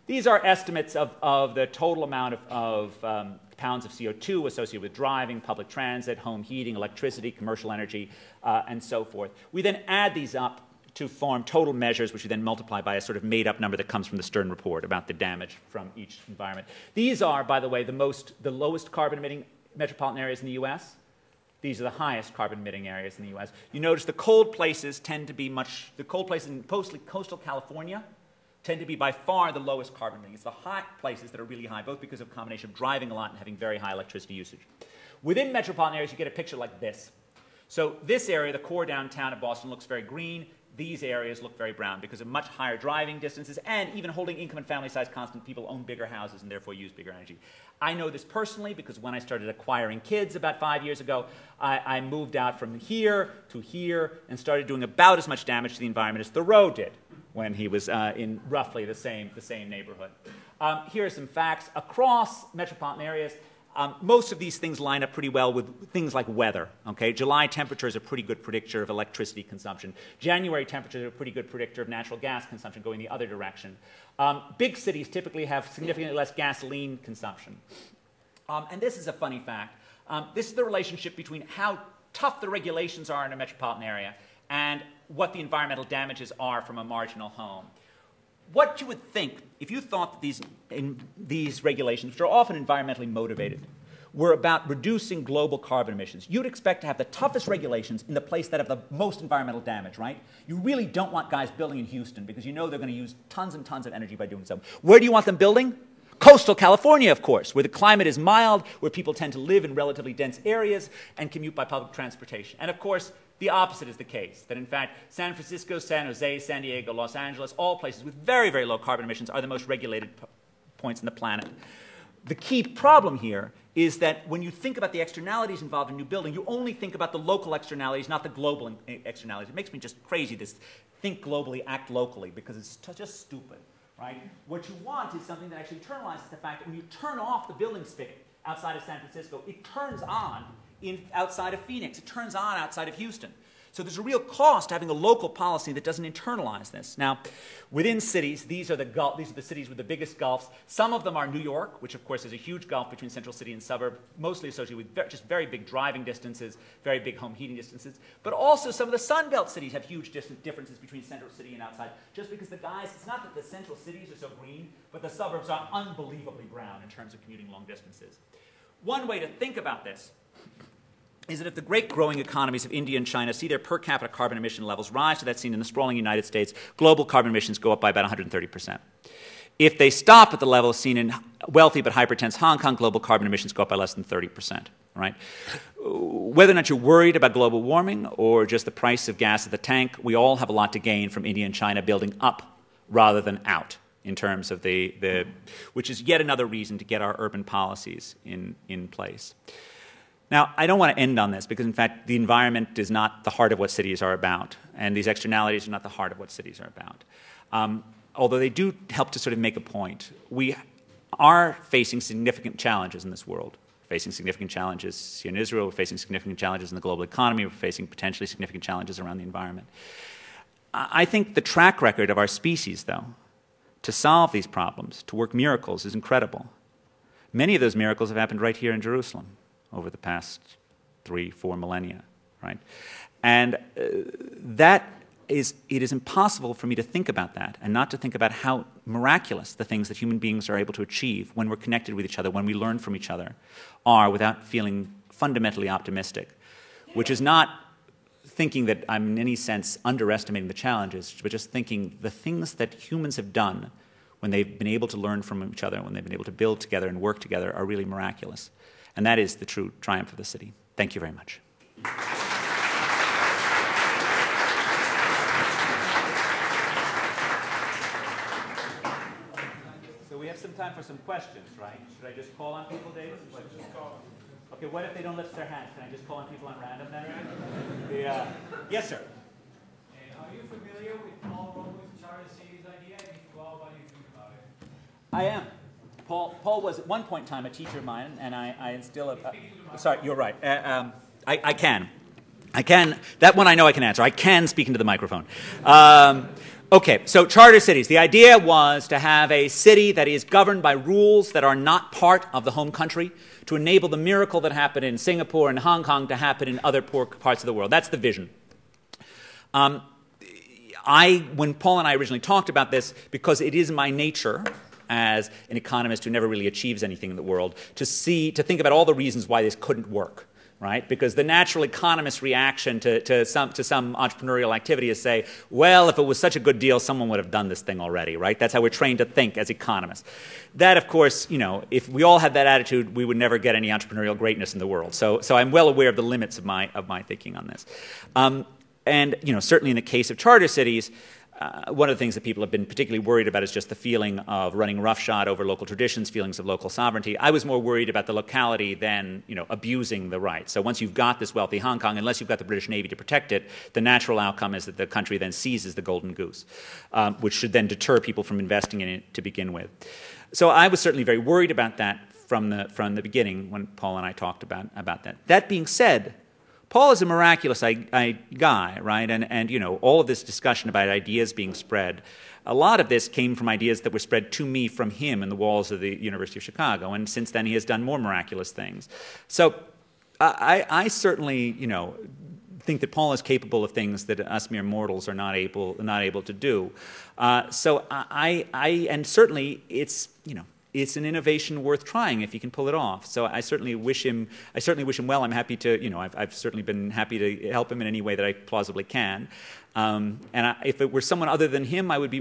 These are estimates of the total amount of pounds of CO2 associated with driving, public transit, home heating, electricity, commercial energy, and so forth. We then add these up to form total measures, which we then multiply by a sort of made-up number that comes from the Stern report about the damage from each environment. These are, by the way, the lowest carbon-emitting metropolitan areas in the U.S. These are the highest carbon-emitting areas in the U.S. You notice the cold places tend to be the cold places in coastal California tend to be by far the lowest carbon emitting. It's the hot places that are really high, both because of a combination of driving a lot and having very high electricity usage. Within metropolitan areas, you get a picture like this. So this area, the core downtown of Boston, looks very green. These areas look very brown because of much higher driving distances and even holding income and family size constant, people own bigger houses and therefore use bigger energy. I know this personally because when I started acquiring kids about 5 years ago, I moved out from here to here and started doing about as much damage to the environment as Thoreau did when he was in roughly the same neighborhood. Here are some facts. Across metropolitan areas, most of these things line up pretty well with things like weather. Okay? July temperature is a pretty good predictor of electricity consumption. January temperature is a pretty good predictor of natural gas consumption going the other direction. Big cities typically have significantly less gasoline consumption. And this is a funny fact. This is the relationship between how tough the regulations are in a metropolitan area and what the environmental damages are from a marginal home. What you would think, if you thought that these regulations, which are often environmentally motivated, were about reducing global carbon emissions, you'd expect to have the toughest regulations in the place that have the most environmental damage, right? You really don't want guys building in Houston because you know they're going to use tons and tons of energy by doing so. Where do you want them building? Coastal California, of course, where the climate is mild, where people tend to live in relatively dense areas and commute by public transportation. And of course, the opposite is the case, that in fact, San Francisco, San Jose, San Diego, Los Angeles, all places with very, very low carbon emissions are the most regulated points on the planet. The key problem here is that when you think about the externalities involved in new building, you only think about the local externalities, not the global externalities. It makes me just crazy, this think globally, act locally, because it's just stupid, right? What you want is something that actually internalizes the fact that when you turn off the building spigot outside of San Francisco, it turns on outside of Phoenix. It turns on outside of Houston. So there's a real cost to having a local policy that doesn't internalize this. Now, within cities, these are the cities with the biggest gulfs. Some of them are New York, which of course is a huge gulf between central city and suburb, mostly associated with just very big driving distances, very big home heating distances. But also some of the Sun Belt cities have huge differences between central city and outside, just because it's not that the central cities are so green, but the suburbs are unbelievably brown in terms of commuting long distances. One way to think about this is that if the great growing economies of India and China see their per capita carbon emission levels rise to that seen in the sprawling United States, global carbon emissions go up by about 130%. If they stop at the level seen in wealthy but hypertense Hong Kong, global carbon emissions go up by less than 30%. Right? Whether or not you're worried about global warming or just the price of gas at the tank, we all have a lot to gain from India and China building up rather than out in terms of which is yet another reason to get our urban policies in place. Now, I don't want to end on this because, in fact, the environment is not the heart of what cities are about, and these externalities are not the heart of what cities are about. Although they do help to sort of make a point. We are facing significant challenges in this world. We're facing significant challenges here in Israel. We're facing significant challenges in the global economy. We're facing potentially significant challenges around the environment. I think the track record of our species, though, to solve these problems, to work miracles, is incredible. Many of those miracles have happened right here in Jerusalem over the past 3-4 millennia, right? And it is impossible for me to think about that and not to think about how miraculous the things that human beings are able to achieve when we're connected with each other, when we learn from each other, are without feeling fundamentally optimistic, which is not thinking that I'm in any sense underestimating the challenges, but just thinking the things that humans have done when they've been able to learn from each other, when they've been able to build together and work together, are really miraculous. And that is the true triumph of the city. Thank you very much. So we have some time for some questions, right? Should I just call on people, David? Okay, what if they don't lift their hands? Can I just call on people at random then? Yes, sir. And are you familiar with Paul Robert's charter cities idea? And if you are, what do you think about it? I am. Paul was at one point in time a teacher of mine, and I am still a... sorry, you're right. I can. That one I know I can answer. I can speak into the microphone. Okay, so charter cities. The idea was to have a city that is governed by rules that are not part of the home country, to enable the miracle that happened in Singapore and Hong Kong to happen in other poor parts of the world. That's the vision. When Paul and I originally talked about this, because it is my nature as an economist who never really achieves anything in the world, to think about all the reasons why this couldn't work. Right? Because the natural economist's reaction to some entrepreneurial activity is say, well, if it was such a good deal, someone would have done this thing already, right? That's how we're trained to think as economists. That, of course, if we all had that attitude, we would never get any entrepreneurial greatness in the world. So I'm well aware of the limits of my thinking on this. And certainly in the case of charter cities, one of the things that people have been particularly worried about is just the feeling of running roughshod over local traditions, feelings of local sovereignty. I was more worried about the locality than abusing the rights. So once you've got this wealthy Hong Kong, unless you've got the British Navy to protect it, the natural outcome is that the country then seizes the golden goose, which should then deter people from investing in it to begin with. So I was certainly very worried about that from the beginning when Paul and I talked about that. That being said, Paul is a miraculous guy, right? And all of this discussion about ideas being spread, a lot of this came from ideas that were spread to me from him in the walls of the University of Chicago. And since then, he has done more miraculous things. So I certainly, think that Paul is capable of things that us mere mortals are not able to do. And certainly it's an innovation worth trying if he can pull it off. So I certainly wish him well. I'm happy to, I've certainly been happy to help him in any way that I plausibly can. If it were someone other than him, I would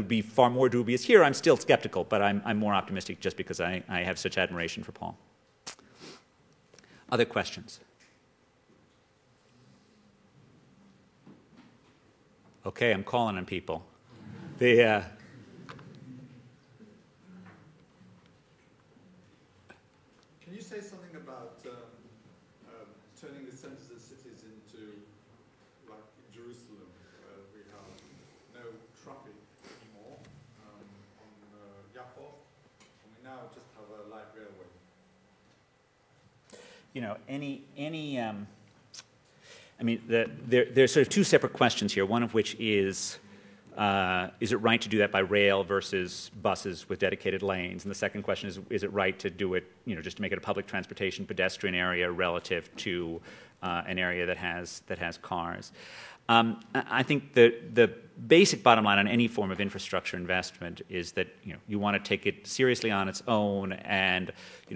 be far more dubious here. I'm still skeptical, but I'm more optimistic just because I have such admiration for Paul. Other questions? Okay, I'm calling on people. Can you say something about turning the centers of cities into, like in Jerusalem, where we have no traffic anymore on Yapo, and we now just have a light railway? There's sort of two separate questions here, one of which is it right to do that by rail versus buses with dedicated lanes? And the second question is it right to do it, just to make it a public transportation pedestrian area relative to an area that has cars? I think the basic bottom line on any form of infrastructure investment is that you want to take it seriously on its own and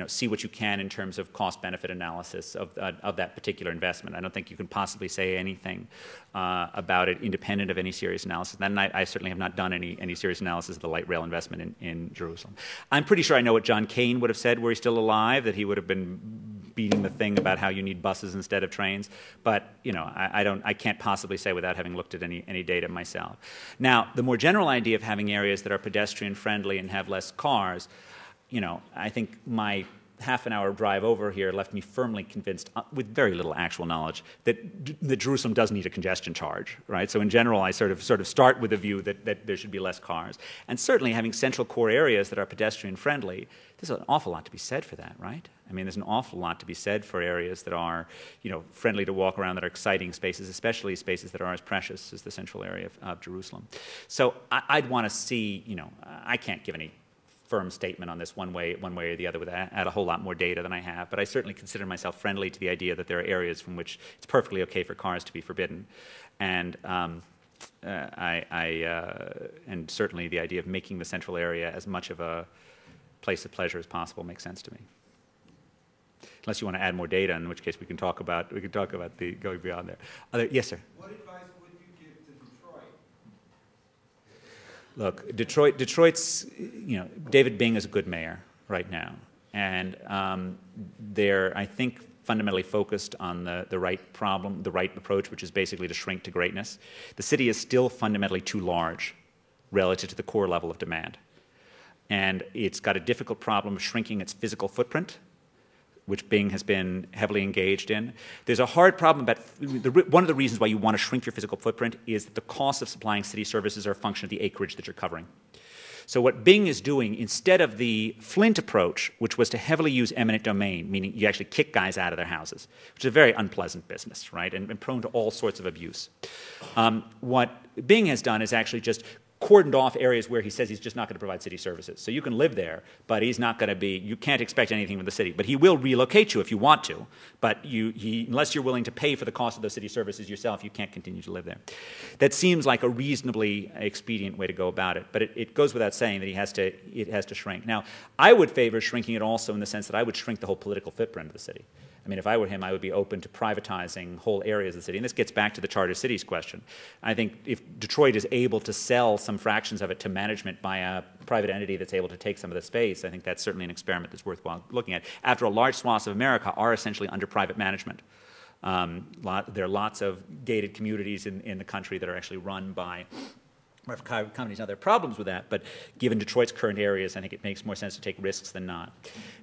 see what you can in terms of cost-benefit analysis of that particular investment. I don't think you can possibly say anything about it independent of any serious analysis. And I certainly have not done any serious analysis of the light rail investment in Jerusalem. I'm pretty sure I know what John Kane would have said were he still alive, that he would have been beating the thing about how you need buses instead of trains. But I can't possibly say without having looked at any data myself. Now, the more general idea of having areas that are pedestrian friendly and have less cars, I think my half-an-hour drive over here left me firmly convinced, with very little actual knowledge, that Jerusalem does need a congestion charge, right? So in general, I sort of start with the view that there should be less cars. And certainly having central core areas that are pedestrian-friendly, there's an awful lot to be said for that, right? I mean, there's an awful lot to be said for areas that are, friendly to walk around, that are exciting spaces, especially spaces that are as precious as the central area of Jerusalem. So I'd want to see, I can't give any firm statement on this one way or the other without a whole lot more data than I have, but I certainly consider myself friendly to the idea that there are areas from which it's perfectly okay for cars to be forbidden, and and certainly the idea of making the central area as much of a place of pleasure as possible makes sense to me. Unless you want to add more data, in which case we can talk about the going beyond there. Yes, sir. What advice would you give to Detroit? Look, Detroit's, David Bing is a good mayor right now. And they're, I think, fundamentally focused on the right problem, the right approach, which is basically to shrink to greatness. The city is still fundamentally too large relative to the core level of demand. And it's got a difficult problem of shrinking its physical footprint, which Bing has been heavily engaged in. There's a hard problem about, one of the reasons why you want to shrink your physical footprint is that the cost of supplying city services are a function of the acreage that you're covering. So what Bing is doing, instead of the Flint approach, which was to heavily use eminent domain, meaning you actually kick guys out of their houses, which is a very unpleasant business, right, and prone to all sorts of abuse. What Bing has done is actually just cordoned off areas where he says he's just not going to provide city services. So you can live there, but he's not going to be, you can't expect anything from the city. But he will relocate you if you want to, but unless you're willing to pay for the cost of those city services yourself, you can't continue to live there. That seems like a reasonably expedient way to go about it, but it goes without saying that it has to shrink. Now, I would favor shrinking it also in the sense that I would shrink the whole political footprint of the city. I mean, if I were him, I would be open to privatizing whole areas of the city. And this gets back to the charter cities question. I think if Detroit is able to sell some fractions of it to management by a private entity that's able to take some of the space, I think that's certainly an experiment that's worthwhile looking at. After all, large swaths of America are essentially under private management. There are lots of gated communities in the country that are actually run by private companies. Now, there are problems with that, but given Detroit's current areas, I think it makes more sense to take risks than not.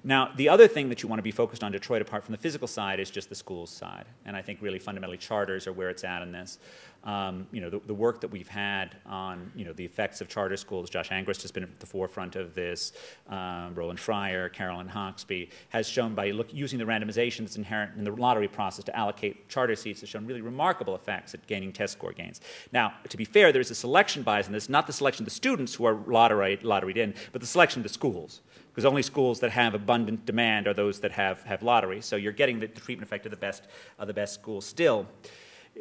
Now, the other thing that you want to be focused on Detroit, apart from the physical side, is just the schools side. And I think really fundamentally charters are where it's at in this. The work that we've had on, the effects of charter schools, Josh Angrist has been at the forefront of this, Roland Fryer, Carolyn Hawksby, has shown by using the randomization that's inherent in the lottery process to allocate charter seats, has shown really remarkable effects at gaining test score gains. Now, to be fair, there's a selection bias in this, not the selection of the students who are lotteried in, but the selection of the schools. Because only schools that have abundant demand are those that have lottery. So you're getting the treatment effect of the best schools. Still,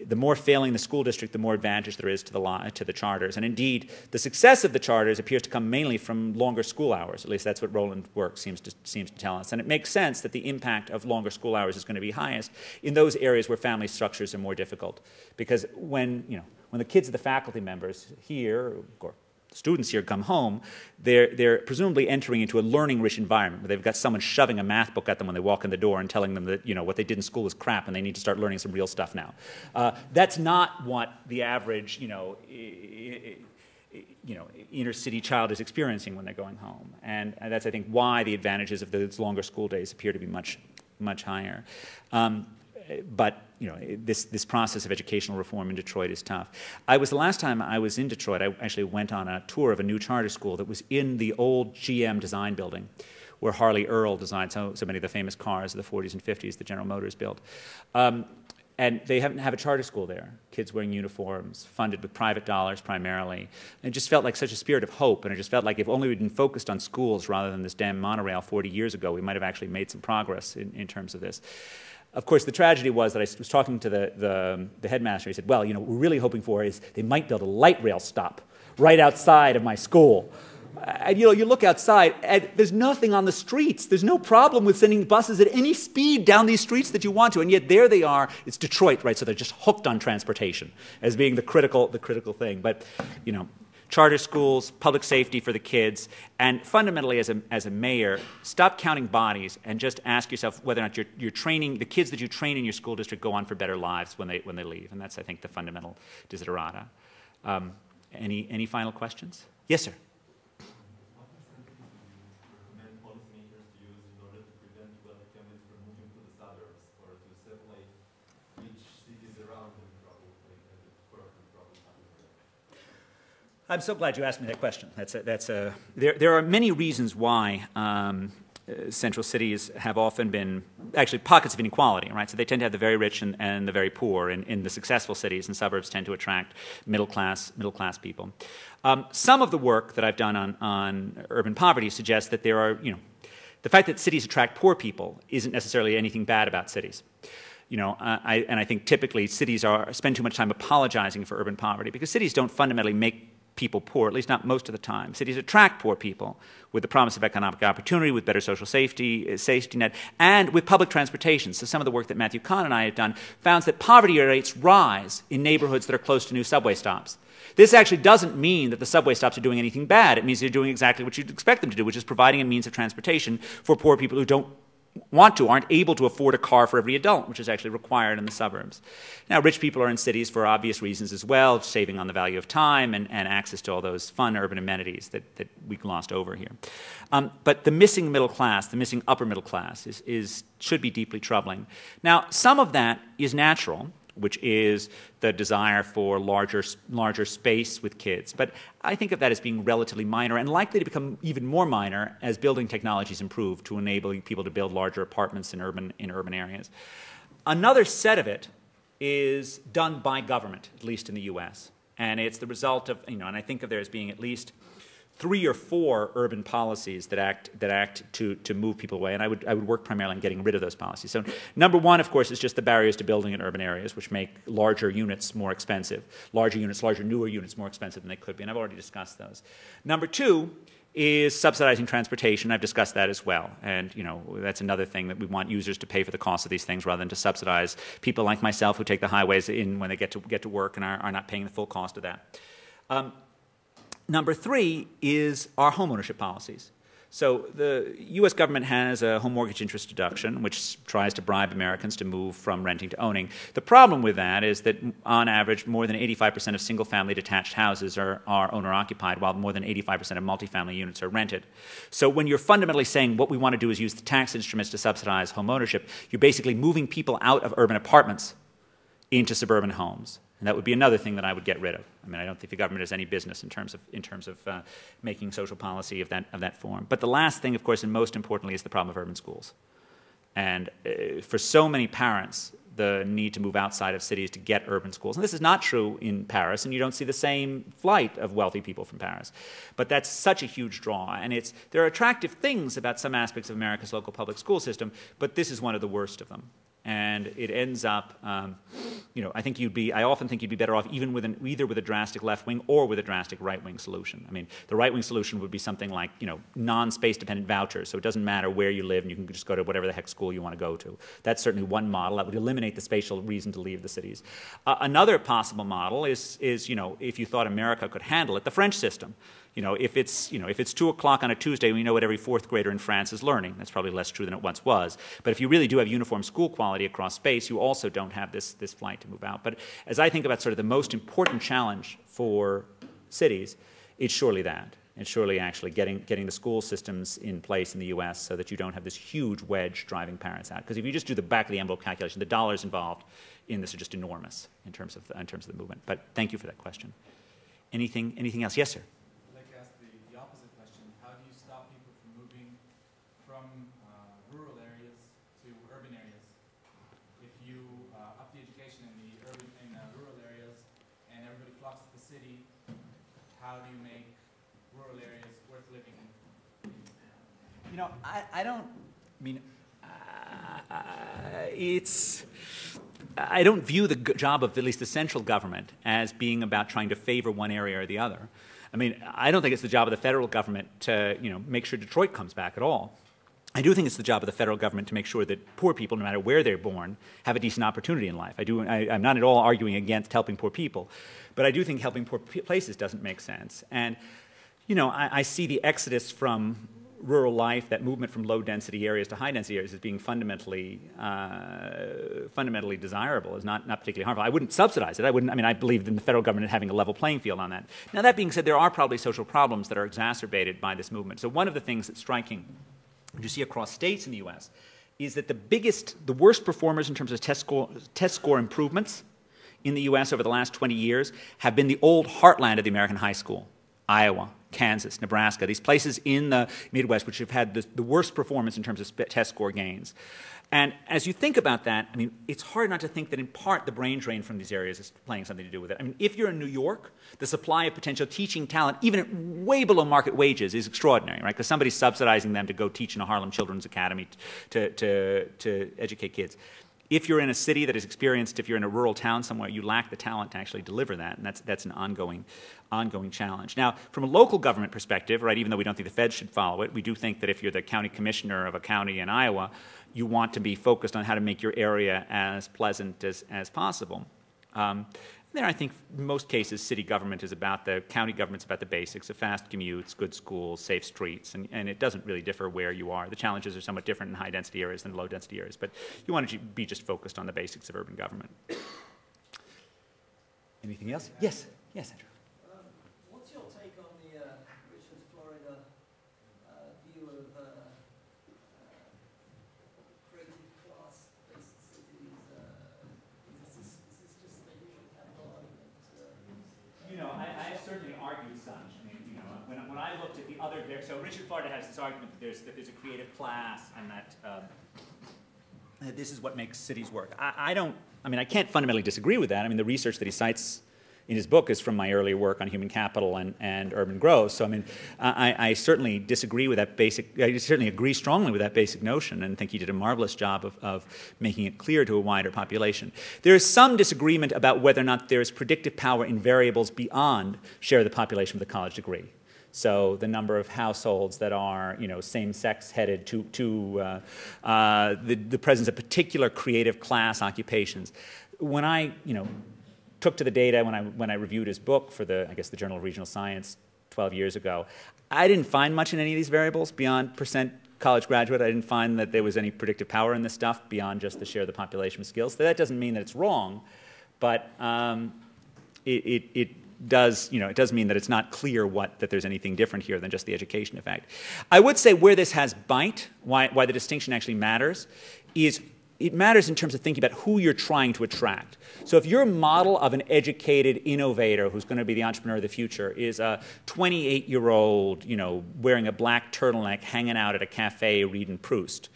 the more failing the school district, the more advantage there is to the charters. And indeed, the success of the charters appears to come mainly from longer school hours. At least that's what Roland's work seems to tell us. And it makes sense that the impact of longer school hours is going to be highest in those areas where family structures are more difficult. Because when the kids of the faculty members here, or students here come home, they're presumably entering into a learning-rich environment where they've got someone shoving a math book at them when they walk in the door and telling them that what they did in school was crap and they need to start learning some real stuff now. That's not what the average inner city child is experiencing when they're going home, and that's I think why the advantages of those longer school days appear to be much higher. But this process of educational reform in Detroit is tough. The last time I was in Detroit, I actually went on a tour of a new charter school that was in the old GM design building, where Harley Earl designed so many of the famous cars of the 40s and 50s that General Motors built. And they have a charter school there, kids wearing uniforms, funded with private dollars primarily. And it just felt like such a spirit of hope, and it just felt like if only we'd been focused on schools rather than this damn monorail 40 years ago, we might have actually made some progress in terms of this. Of course, the tragedy was that I was talking to the headmaster. He said, well, what we're really hoping for is they might build a light rail stop right outside of my school. And you look outside, and there's nothing on the streets. There's no problem with sending buses at any speed down these streets that you want to. And yet there they are. It's Detroit, right? So they're just hooked on transportation as being the critical thing. But, charter schools, public safety for the kids, and fundamentally as a mayor, stop counting bodies and just ask yourself whether or not you're training, the kids that you train in your school district go on for better lives when they leave. And that's, I think, the fundamental desiderata. Any final questions? Yes, sir. What incentives do you recommend policymakers to use in order to prevent wealthy families from moving to the suburbs or to separate which cities around them I'm so glad you asked me that question. There are many reasons why central cities have often been actually pockets of inequality, right? So they tend to have the very rich and the very poor in the successful cities, and suburbs tend to attract middle class people. Some of the work that I've done on urban poverty suggests that there are, the fact that cities attract poor people isn't necessarily anything bad about cities. I think typically cities spend too much time apologizing for urban poverty because cities don't fundamentally make people poor, at least not most of the time. Cities attract poor people with the promise of economic opportunity, with better social safety net, and with public transportation. So some of the work that Matthew Kahn and I have done found that poverty rates rise in neighborhoods that are close to new subway stops. This actually doesn't mean that the subway stops are doing anything bad. It means they're doing exactly what you'd expect them to do, which is providing a means of transportation for poor people who aren't able to afford a car for every adult, which is actually required in the suburbs. Now, rich people are in cities for obvious reasons as well, saving on the value of time and access to all those fun urban amenities that we glossed over here. But the missing middle class, the missing upper middle class, should be deeply troubling. Now, some of that is natural, which is the desire for larger space with kids. But I think of that as being relatively minor and likely to become even more minor as building technologies improve to enable people to build larger apartments in urban areas. Another set of it is done by government, at least in the US. And it's the result of, and I think of there as being at least 3 or 4 urban policies that act to move people away, and I would work primarily on getting rid of those policies. So number one, of course, is just the barriers to building in urban areas, which make larger units more expensive, larger, newer units more expensive than they could be, and I've already discussed those. Number 2 is subsidizing transportation. I've discussed that as well, and that's another thing that we want users to pay for the cost of these things rather than to subsidize people like myself who take the highways in when they get to work and are not paying the full cost of that. Number 3 is our homeownership policies. So the U.S. government has a home mortgage interest deduction, which tries to bribe Americans to move from renting to owning. The problem with that is that, on average, more than 85% of single-family detached houses are owner-occupied, while more than 85% of multifamily units are rented. So when you're fundamentally saying what we want to do is use the tax instruments to subsidize home ownership, you're basically moving people out of urban apartments into suburban homes. And that would be another thing that I would get rid of. I mean, I don't think the government has any business in terms of making social policy of that form. But the last thing, of course, and most importantly, is the problem of urban schools. And for so many parents, the need to move outside of cities to get urban schools. And this is not true in Paris, and you don't see the same flight of wealthy people from Paris. But that's such a huge draw. And there are attractive things about some aspects of America's local public school system, but this is one of the worst of them. And it ends up, I often think you'd be better off either with a drastic left wing or with a drastic right wing solution. I mean, the right wing solution would be something like, non-space dependent vouchers, so it doesn't matter where you live and you can just go to whatever the heck school you want to go to. That's certainly one model that would eliminate the spatial reason to leave the cities. Another possible model is if you thought America could handle it, the French system. If it's 2 o'clock on a Tuesday, we know what every 4th grader in France is learning. That's probably less true than it once was. But if you really do have uniform school quality across space, you also don't have this flight to move out. But as I think about sort of the most important challenge for cities, it's surely that. It's surely actually getting the school systems in place in the U.S. so that you don't have this huge wedge driving parents out. Because if you just do the back of the envelope calculation, the dollars involved in this are just enormous in terms of the movement. But thank you for that question. Anything else? Yes, sir. Rural areas to urban areas. If you up the education in rural areas and everybody flocks to the city, how do you make rural areas worth living in? I don't view the job of at least the central government as being about trying to favor one area or the other. I mean, I don't think it's the job of the federal government to, make sure Detroit comes back at all. I do think it's the job of the federal government to make sure that poor people, no matter where they're born, have a decent opportunity in life. I'm not at all arguing against helping poor people, but I do think helping poor places doesn't make sense. And, I see the exodus from rural life, that movement from low-density areas to high-density areas, as being fundamentally desirable, is not particularly harmful. I wouldn't subsidize it. I believe in the federal government having a level playing field on that. Now, that being said, there are probably social problems that are exacerbated by this movement. So one of the things that's striking, you see across states in the U.S., is that the worst performers in terms of test score improvements in the U.S. over the last 20 years have been the old heartland of the American high school, Iowa, Kansas, Nebraska, these places in the Midwest which have had the worst performance in terms of test score gains. And as you think about that, it's hard not to think that in part the brain drain from these areas is playing something to do with it. If you're in New York, the supply of potential teaching talent, even at way below market wages, is extraordinary, right? Because somebody's subsidizing them to go teach in a Harlem Children's Academy to educate kids. If you're in a city that is experienced, if you're in a rural town somewhere, you lack the talent to actually deliver that, and that's an ongoing challenge. Now, from a local government perspective, right, even though we don't think the feds should follow it, we do think that if you're the county commissioner of a county in Iowa, you want to be focused on how to make your area as pleasant as possible. There, I think, in most cases, city government is about the county government's about the basics of fast commutes, good schools, safe streets, and it doesn't really differ where you are. The challenges are somewhat different in high-density areas than low-density areas, but you want to be just focused on the basics of urban government. Anything else? Yes, Andrew. What's your take on the Richard Florida view of creative class-based cities? Is this just the usual capital argument? I have certainly argued such. When I looked at the other, so Richard Florida has this argument that there's a creative class and that this is what makes cities work. I can't fundamentally disagree with that. The research that he cites in his book is from my earlier work on human capital and urban growth. So, I certainly disagree with that I certainly agree strongly with that basic notion and think he did a marvelous job of making it clear to a wider population. There is some disagreement about whether or not there is predictive power in variables beyond share of the population with a college degree. So the number of households that are, same-sex headed to the presence of particular creative class occupations. When I, took to the data when I reviewed his book for the Journal of Regional Science 12 years ago, I didn't find much in any of these variables beyond percent college graduate. I didn't find that there was any predictive power in this stuff beyond just the share of the population with skills. So that doesn't mean that it's wrong, but it does mean that it's not clear that there's anything different here than just the education effect. I would say where this has bite, why the distinction actually matters, is it matters in terms of thinking about who you're trying to attract. So if your model of an educated innovator who's going to be the entrepreneur of the future is a 28-year-old, wearing a black turtleneck, hanging out at a cafe reading Proust,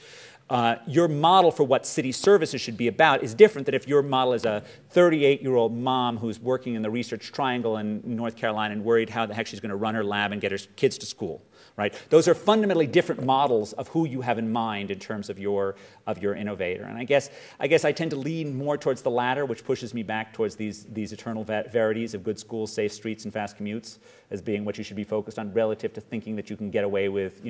your model for what city services should be about is different than if your model is a 38-year-old mom who's working in the Research Triangle in North Carolina and worried how the heck she's going to run her lab and get her kids to school. Right? Those are fundamentally different models of who you have in mind in terms of your innovator. And I guess I tend to lean more towards the latter, which pushes me back towards these eternal verities of good schools, safe streets, and fast commutes as being what you should be focused on relative to thinking that you can get away with,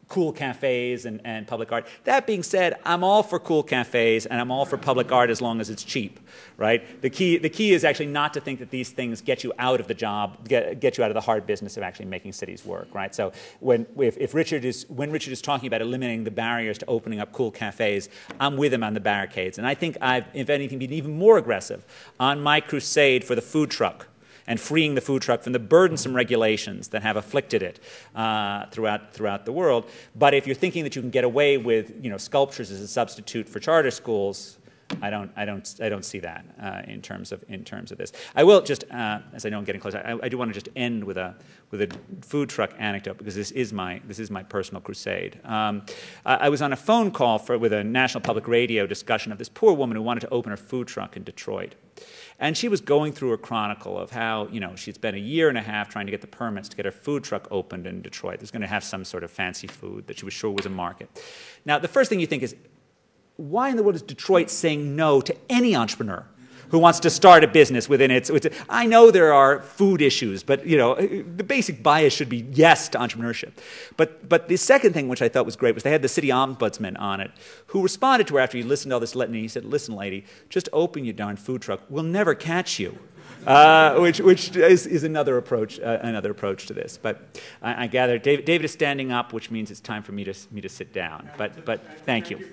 cool cafes and public art. That being said, I'm all for cool cafes and I'm all for public art as long as it's cheap, right? The key is actually not to think that these things get you out of the job, get you out of the hard business of actually making cities work, right? So when Richard is talking about eliminating the barriers to opening up cool cafes, I'm with him on the barricades. And I think I've, if anything, been even more aggressive on my crusade for the food truck and freeing the food truck from the burdensome regulations that have afflicted it throughout the world. But if you're thinking that you can get away with sculptures as a substitute for charter schools, I don't see that in terms of this. I will just, as I know I'm getting close, I do want to just end with a food truck anecdote, because this is my personal crusade. I was on a phone call with a national public radio discussion of this poor woman who wanted to open her food truck in Detroit. And she was going through a chronicle of how, she'd spent a year and a half trying to get the permits to get her food truck opened in Detroit. It was going to have some sort of fancy food that she was sure was a market. Now, the first thing you think is, why in the world is Detroit saying no to any entrepreneur who wants to start a business within its... I know there are food issues, but, the basic bias should be yes to entrepreneurship. But the second thing, which I thought was great, was they had the city ombudsman on it, who responded to her after he listened to all this litany. He said, "Listen, lady, just open your darn food truck. We'll never catch you." Which is another approach to this. But I gather David is standing up, which means it's time for me to sit down. But thank you.